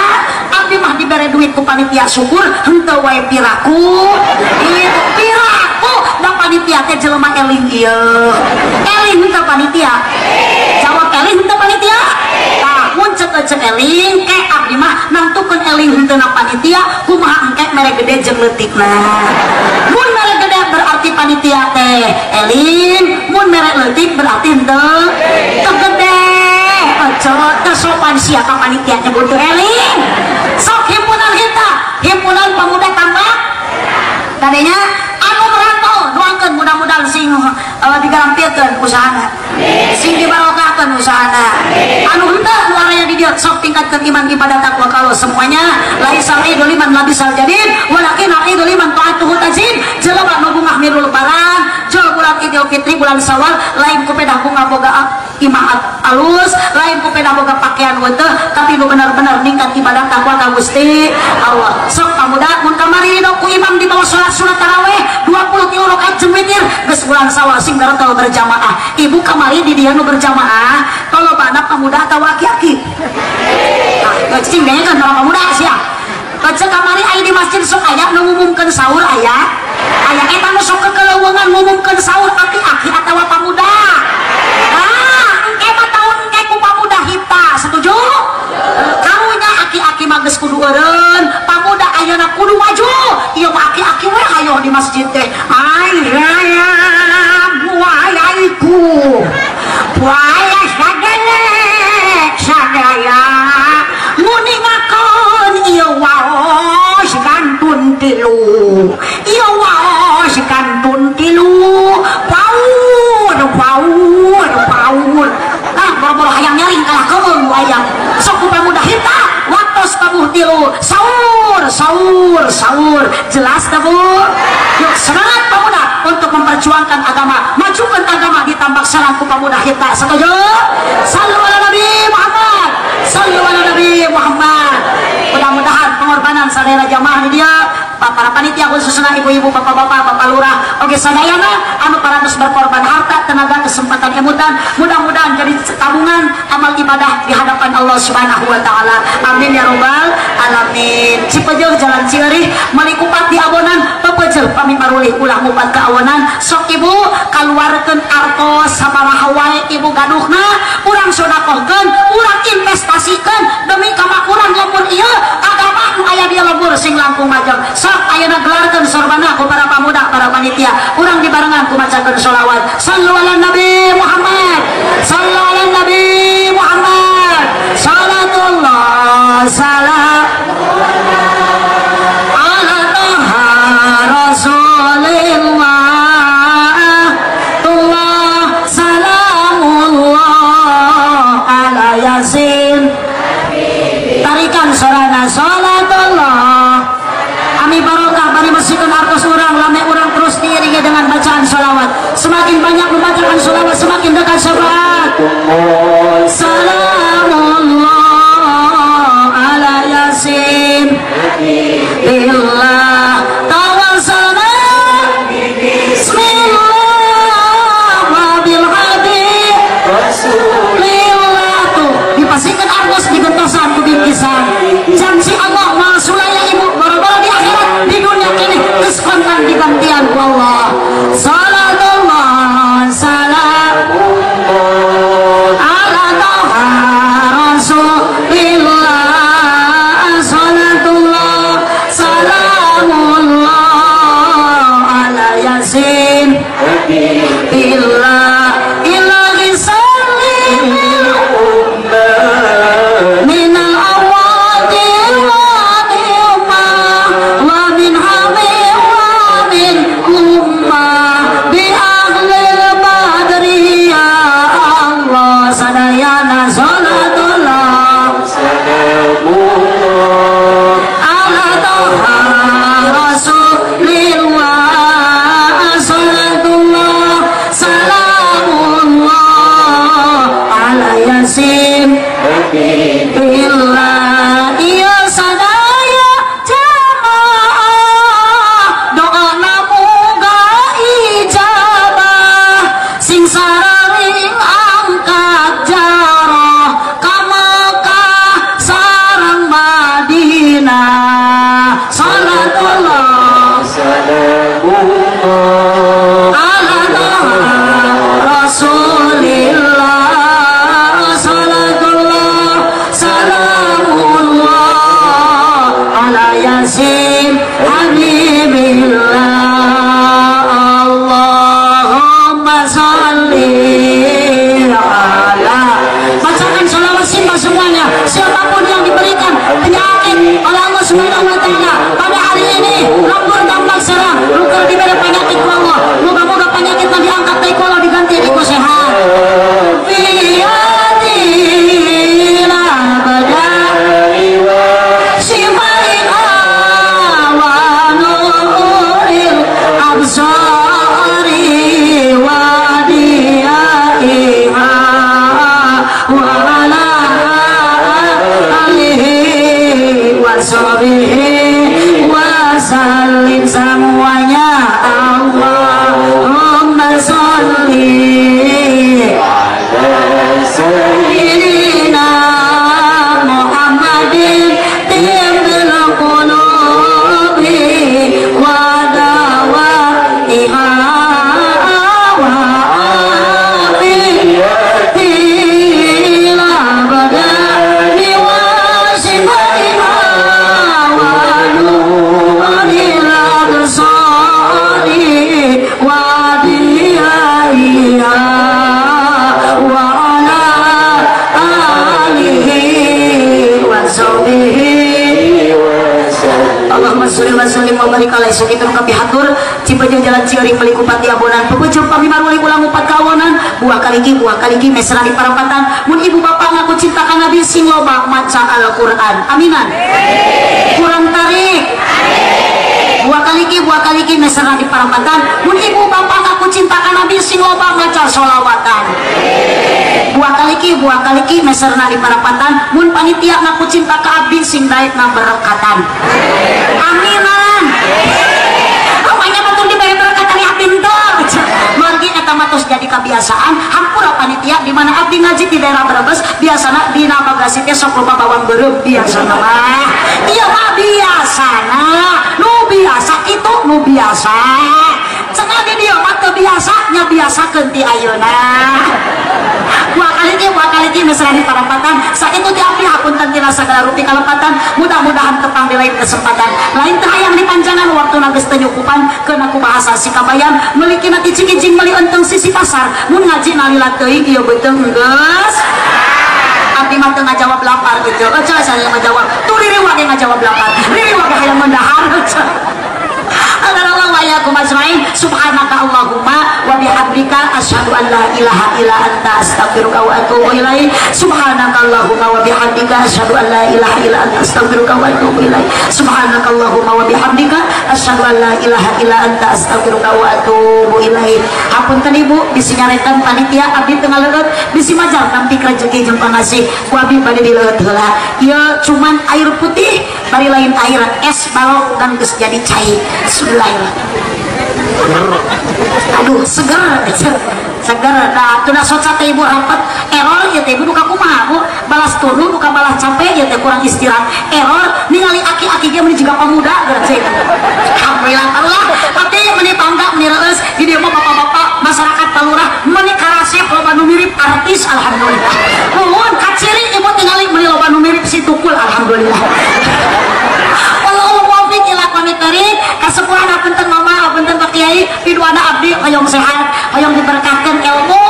abdi mah dibere duit ku panitia syukur henteu wae piraku ieu piraku da panitia teh jelema eling ieu eling henteu panitia jawab eling henteu panitia tah mun ceuk eling ke abdi mah nantukeun eling henteu na panitia kumaha engke mere gede jeung leutikna mun mere gede berarti panitia teh eling mun mere leutik berarti henteu tegede ojo tersopan siapa panitia nyebut eling sok himpunan kita himpunan pemuda tambak tadinya anu merantau doakeun mudah-mudahan sing digarampieun usahana sing dibarokahkeun usahana anu henteu luarnya di dia sok tingkatkeun iman ibadah takwa kalau semuanya laisal idul liman labisal jadid walakin idul liman taatuhu tajid jelema nu bungah miru lebaran jol bulan Idul Fitri bulan Syawal lain ku pedah bunga boga imaat alus lain ku pedah boga pakaian weuteuh tapi nu benar-benar ningkat ibadah takwa ka Gusti Allah sok pamuda mun kamari ku imam di bawah salat sunat tarawih 23 rakaat jeung witir geus bulan Syawal sing garotol berjamaah ibu kamari di dieu nu berjamaah kalau bana pemuda atawa aki-aki nah cing denya kan orang pemuda sia baca kamari aya di masjid sok aya nu ngumumkeun sahur aya eta nu sok kekeleuweungan ngumumkeun sahur aki-aki atawa pamuda engke mah taun engke ku pamuda hita setuju karunya aki-aki mah geus kudu eureun pamuda ayeuna kudu maju ieu mah aki-aki we hayo di masjid teh aya buayaiku buaya sadaya nguningakeun ieu waos kantun tilu ieu waos kantun tilu paur nah boro-boro hayang nyaring kalah keung wayang sok pemuda hita waktos tabuh tilu sahur jelas tak Bu yuk semangat pemuda untuk memperjuangkan agama majukan agama ditambah salam ku pemuda hita setuju sallu ala Nabi Muhammad sallu ala Nabi Muhammad mudah-mudahan pengorbanan sadaya jamaah di dia para panitia khususnya ibu-ibu bapak-bapak bapak lurah oke sadayana anu parantos berkorban harta tenaga kesempatan emutan mudah-mudahan jadi tabungan amal ibadah di hadapan Allah Subhanahu wa taala amin ya rabbal alamin Cipejeul jalan Cieureih meuli kupat di abonan pepejeul pami marulih ulah mupat ke awonan sok ibu kaluarkeun artos sabaraha wae ibu gaduhna urang sodakohkeun urang investasikan demi kamakmuran lembur ieu agama nu aya di lembur sing langkung majeng sok ayeuna gelarkeun sorbana ku para pamuda para panitia urang dibarengan ku macakeun sholawat sallu ala Nabi Muhammad sallu ala Nabi Muhammad salatullah salam ala taha rasulillah tullah salamullah ala yasin tarikan sorana salatullah ami barokah bari masjidun artos urang lame urang terus diiringi dengan bacaan sholawat. Semakin banyak membacakan sholawat semakin dekat syafaat. Salamullah ala yasin billah tawassalna bismillah wa bil habib rasulillah. Tuh dipastikan artos digentosan ku bingkisan janji Allah ma sulaya ibu boro-boro di akhirat di dunia ini geus kontan digantian ku Allah. Salatullah salamullah ala taha rasulillah salatullah salamullah ala yasin billah ilahi sallim minal awadil wa ni'mah wa min hamim wa min ummah bi ahlil badri ya Allah sadayana salatullah ala taha rasulillah salatullah salamullah ala yasin billah iya sadaya jamaah doa namuga ijabah sing sararing angkat jarah ka Makkah sareng Madinah salatullah ala taha rasulillah salatullah salamullah ala yasin habibillah. Allahumma salli ala bacakan sholawat simpel semuanya. Siapapun yang diberikan penyakit oleh Allah Subhanahu wa taala pada hari ini lambur gampang serang luka diberi penyakit ku Allah moga-moga penyakitnya diangkat dari Allah diganti di sehat fiyadina badai sifaina wa nuril absari wa diyaiha wa ala alihi wa sahbihi wa salim semuanya. Allahumma sholli ala sayyidina Muhammadin tibbil qulubi wa dawaiha wa afiyatiha badani wa shifaiha wa nuril absari wa diyaiha wa ala alihi wa sahbihi Allahumma sholli wa sallim wa barik alaihi sallallahu kami hatur cipaja jalan Ciuring beli kupati abonan pupucuk kami maruli ulang upat kawonan buah kaliki mesra di parampatan mun ibu bapak ngaku cinta ka nabi sing loba maca Al-Qur'an aminan kurang tarik buah kaliki mesra di parampatan mun ibu bapak ngaku cinta ka nabi sing loba maca sholawatan buah kaliki mesra di parampatan mun panitia ngaku cinta ka abdi sing daekna berkatan aminan rupanya betul diberi berkatan ya pintar margi eta matos jadi kebiasaan hampura panitia di mana abdi ngaji di daerah Brebes biasana dina bagasi teh sok loba bawang beureum biasana mah ieu mah biasana nu biasa itu nu biasa cenah di dieu mah teu biasa nya biasakeun ti ayeuna buah kaliki mesra di parampatan sakitu ti abdi hapunten tina sagala rupi kalepatan mudah-mudahan tepang di lain kesempatan lain teh hayang dipanjangan waktu geus teu nyukupan keuna ku bahasa sikabayan meuli kina ti cikijing meuli enteng sisi pasar mun ngaji nalila teuing ieu beuteung geus abdi mah teu ngajawab lapar gitu aja saya ngajawab tuh riri wage ngajawab lapar riri wage hayang mendahar aja Allah wa ya kumasrain subhanaka Allahumma wa bihamdika asyhadu an la ilaha illa anta astaghfiruka wa atubu ilaik. Subhanakallahumma wa bihamdika asyhadu an la ilaha illa anta astaghfiruka wa atubu ilaik. Subhanakallahumma wa bihamdika asyhadu an la ilaha illa anta astaghfiruka wa atubu ilaik. Hapunten Ibu bisi ngaretan panitia abdi teu ngaleut bisi majal tampi rezeki jeung pangasih ku abdi bade dileut heula. Ieu cuman air putih bari lain air es balok dan geus jadi cair. Bismillahirrahmanirrahim. Aduh seger nah tuna soca teh Ibu rapat error ya teh Ibu duka kumaha Bu balas turun duka balas capek ya teh kurang istirahat error ningali aki-aki ge meuni jiga pemuda geus cek alhamdulillah Allah tapi meuni bangga meuni reus di dieu mah bapak-bapak masyarakat palurah meuni karasep loba nu mirip artis alhamdulillah nuhun kaciri Ibu tingali meuni loba nu mirip si tukul alhamdulillah kasepuhan apunten mama apunten Pak Kiai piduana abdi hayong sehat hayong diberkahkeun ilmu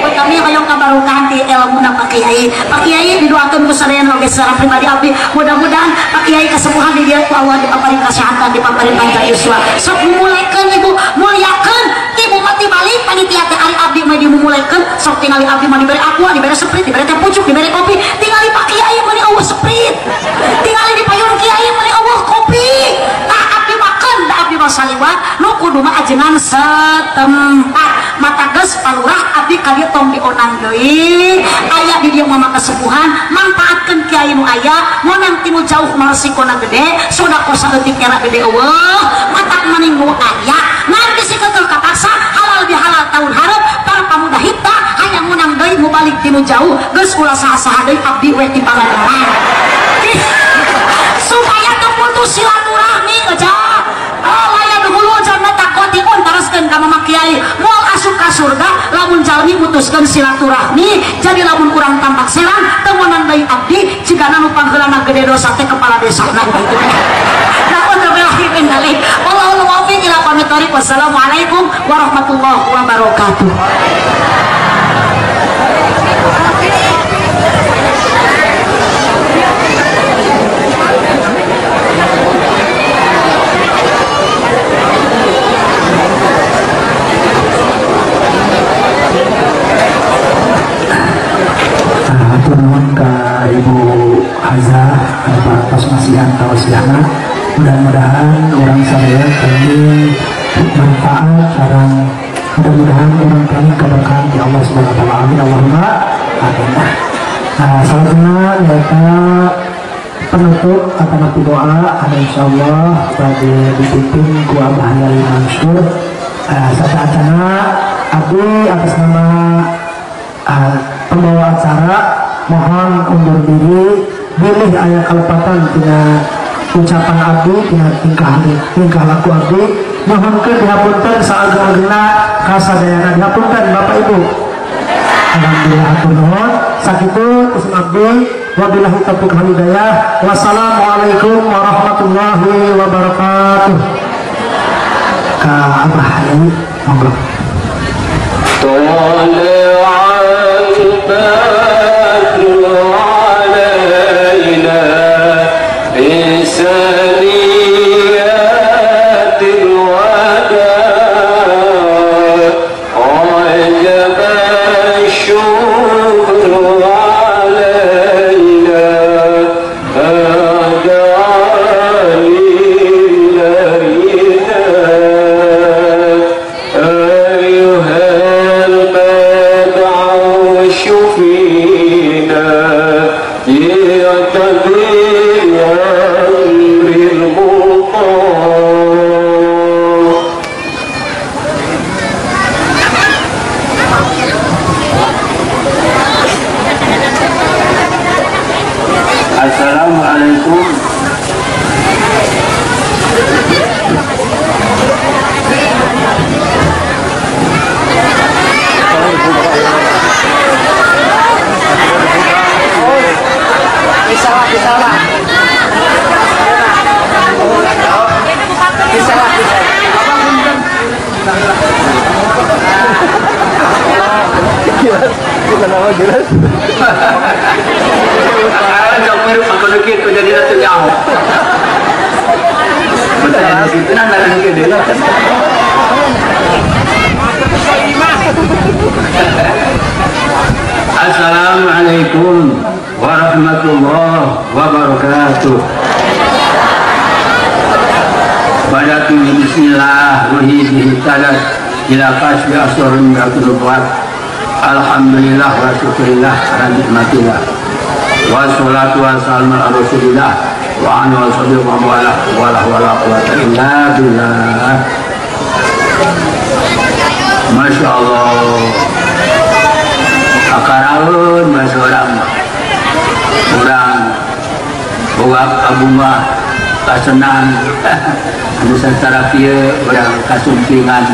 utami hayong kabarukahan ti ilmuna Pak Kiai. Pak Kiai didoakeun ku sadayana oge secara pribadi abdi mudah-mudahan Pak Kiai kasepuhan di dieu ku Allah dipaparing kesehatan dipaparing panjang yuswa sok mumulikeun Ibu mulyakeun Ibu mati balik panitia teh ari abdi mah dimumulikeun sok tingali abdi mah dibere aqua dibere sprite dibere teh pucuk dibere kopi tingali Pak Kiai mah di eueuh sprite tingali di payun Kiai mah di eueuh kopi abdi masaliwat nu kudu mah ajengan setempat mata geus palurah abdi ka dieu tong dionang deui aya di dieu mah kasepuhan manfaatkeun kiai nu aya monang tinu jauh mah resikona gede sodako saeutik era gede eueuh matak maning nu aya ngan bisi kekel kapaksa halal bihalal tahun hareup para pamuda hipta hanya munang deui mu balik tinu jauh geus ulah saha-saha deui abdi we ti Pangandaran supaya teu putus silaturahmi aja layan hulu jangan takotiun teruskan ka Mama Kiai moal asup ka surga lamun jalmi putuskeun silaturahmi jadi lamun kurang tampak serang temenan deui abdi cigana nu pangheulana gede dosa teh kepala desana gitu nah untuk berakhir kendali wallahu muwaffiq ila aqwamit thoriq. Wassalamualaikum warahmatullahi wabarakatuh. Turun ke Ibu Haza Pak Pasmasihan Tawasiana mudah-mudahan orang saya kami manfaat orang mudah-mudahan orang kami keberkahan di Allah Subhanahu wa taala amin Allahumma amin. Selanjutnya yaitu penutup atau nanti doa ada insyaallah bagi dipimpin ku Abah Hayali Mansur satu acara abdi atas nama pembawa acara mohon undur diri pilih ayat kalepatan tina ucapan abdi tina tingkah laku abdi mohon ke dihapunten saageng-agengna kasadayana dihapunten Bapak Ibu alhamdulillah atur nuhun sakitu usum abdi wabillahi taufiq wal hidayah wassalamualaikum warahmatullahi wabarakatuh. Ka Abah Hayali monggo. Betul, itu nanti Assalamualaikum warahmatullahi wabarakatuh. Badatu bismillah wa hihi talat ila kasbi asrun bi'atunubuat. Alhamdulillah wa syukurillah ala nikmatillah. Wassalatu wassalamu ala rasulillah wa ala wassabihi wa wala quwwata illa billah. Masya Allah. Akaraun bahasa orang buat abu mah kasenang anu secara kieu urang kasumpingan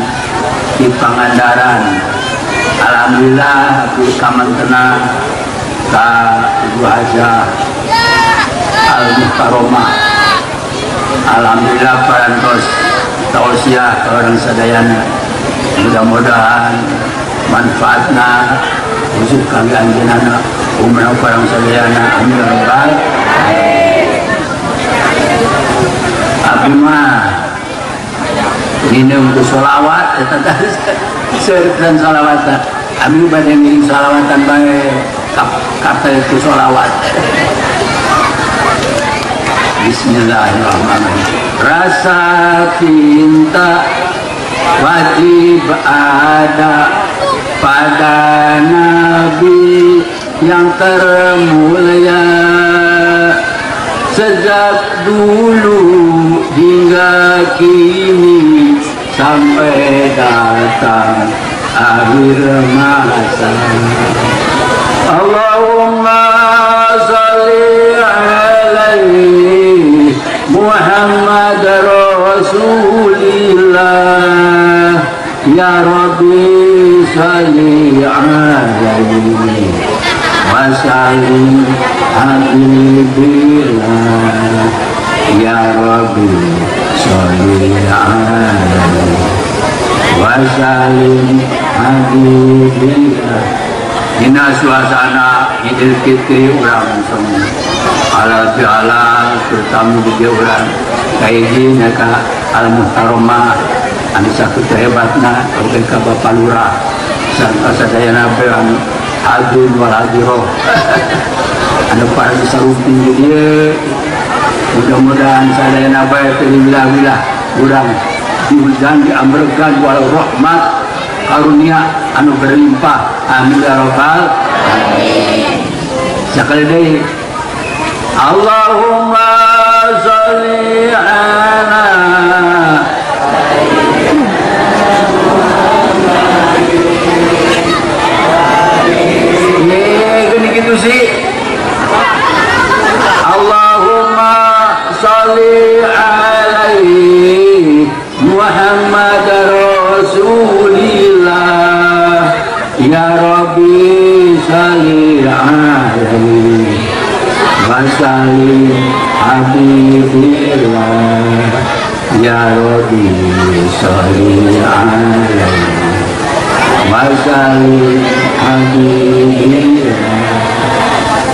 di Pangandaran. Alhamdulillah di kamantenang ka Ibu Hajah Al-Muhtaromah. Alhamdulillah parantos tausiah ke orang sadayana. Mudah-mudahan manfaatna khusus kami anjeunana umrah orang sadayana. Amin ya rabbal alamin. Abi mah nginum ku sholawat eta teh seureun sholawat. Abi bade ngiring sholawatan bae kata itu sholawat. Bismillahirrahmanirrahim. Rasa cinta wajib ada pada Nabi yang termulia, sejak dulu hingga kini sampai datang akhir masa. Allahumma sholli alaihi Muhammad Rasulillah. Ya Rabbi sholli alaihi wa sallim habibillah. Ya Rabbi sholli alaihi wa sallim habibillah. Dina suasana Idul Fitri urang semua halal bihalal terutama di urang kaiji ka Al-Muhtaromah anu sakitu hebatna oge ka Bapak Lurah sarta sadayana bae anu hadun wal hadiroh anu para sarumping di dieu. Mudah-mudahan sadayana bae teu wilah-wilah urang diudan diambregan wal rahmat karunia anu berlimpah. Amin ya rabbal alamin. Sakali deui Allahumma sholli ala gini gitu sih. Allahumma sholli alaihi Muhammad Rasulillah. Ya Rabbi sholli alaihi wa sallim habibillah. Ya Rabbi sholli alaihi wa sallim habibillah.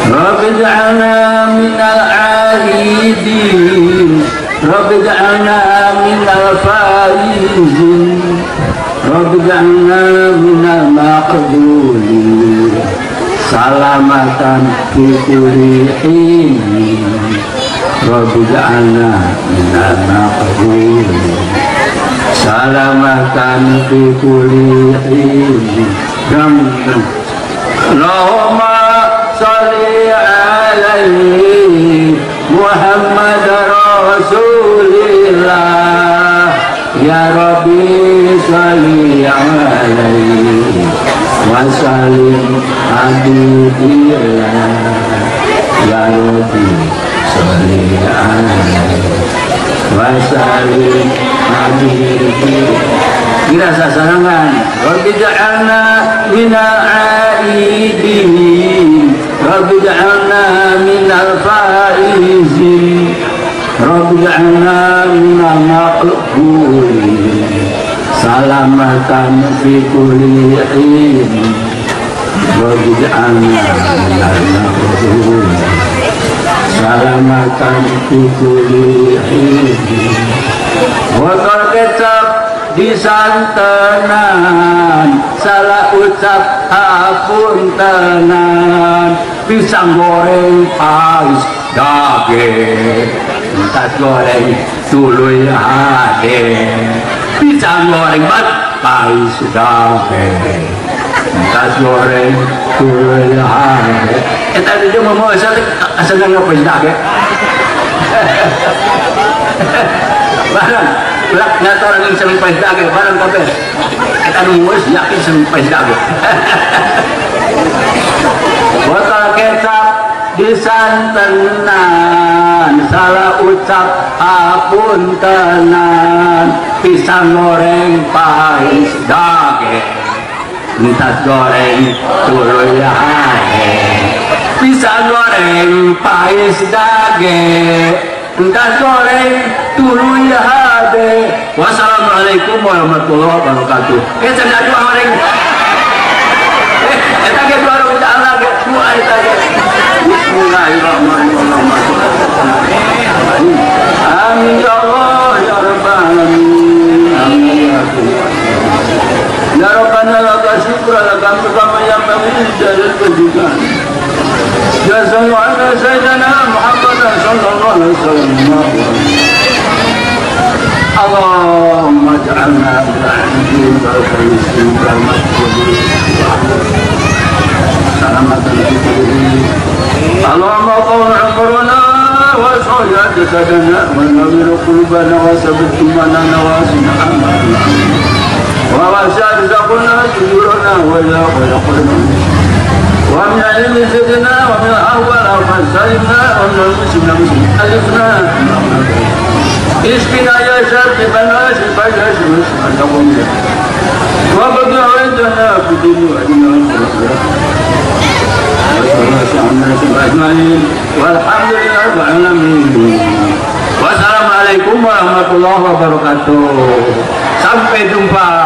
Rabbi ij'alna minal 'abidin, Rabbi ij'alna minal faizin, Rabbi ij'alna minal maqbulin, salamatan fi kulli hin. Rabbi ij'alna minal maqbulin, salamatan fi kulli hin. Allahumma sholli alaihi Muhammad Rasulillah. Ya Rabbi sholli alaihi wa sallim habibillah. Ya Rabbi sholli alaihi wa sallim habibillah. Kira sasarangan Rabbi ja'alna minal 'aidin, Rabbi ja'alna minal faizin, Rabbi ja'alna minal maqbulin, salamatan fi kulli hin. Rabbi ja'alna minal maqbulin, salamatan fi kulli hin. Wa qad disantenan salah ucap hapuntenan pisang goreng pais daging tas goreng tuluy ade pisang goreng pais daging tas goreng tuluy ade tadi dia mau asal nggak pais daging barang belak nyata orang yang sering pais daging barang kabeh kita nungguis yakin sering pais daging botol kecap disantenan salah ucap hapuntenan pisang goreng pais daging tas goreng tuluy ade pisang goreng pais daging tas goreng tuluy ade. Wassalamualaikum warahmatullahi wabarakatuh. Jangan doa orang. Eta ge doa udah Allah ge doa eta ge. Bismillahirrahmanirrahim. Amin ya Allah ya rabbal alamin. Amin ya Allah. Ya Rabbana laka syukra laka kama yang bagi jalal kejutan. Ya sallu ala sayyidina Muhammad sallallahu alaihi wasallam. Allahumma ja'alna bi'ahdi barakatin salamatan fi Allahumma qawna umrana wa sawya jasadana wa nawwir qulubana wa sabbit imanana wa asina amalana wa wasi'a rizqana sujurana wa la qalqana ومن علم زدنا ومن الأول فسلمنا ومن المسلمين ألفنا اسقنا يا شرق بناس فجأة أنهم وبقي عندنا في الدين أجمعين والحمد لله رب العالمين. Wassalamualaikum warahmatullahi wabarakatuh. Sampai jumpa.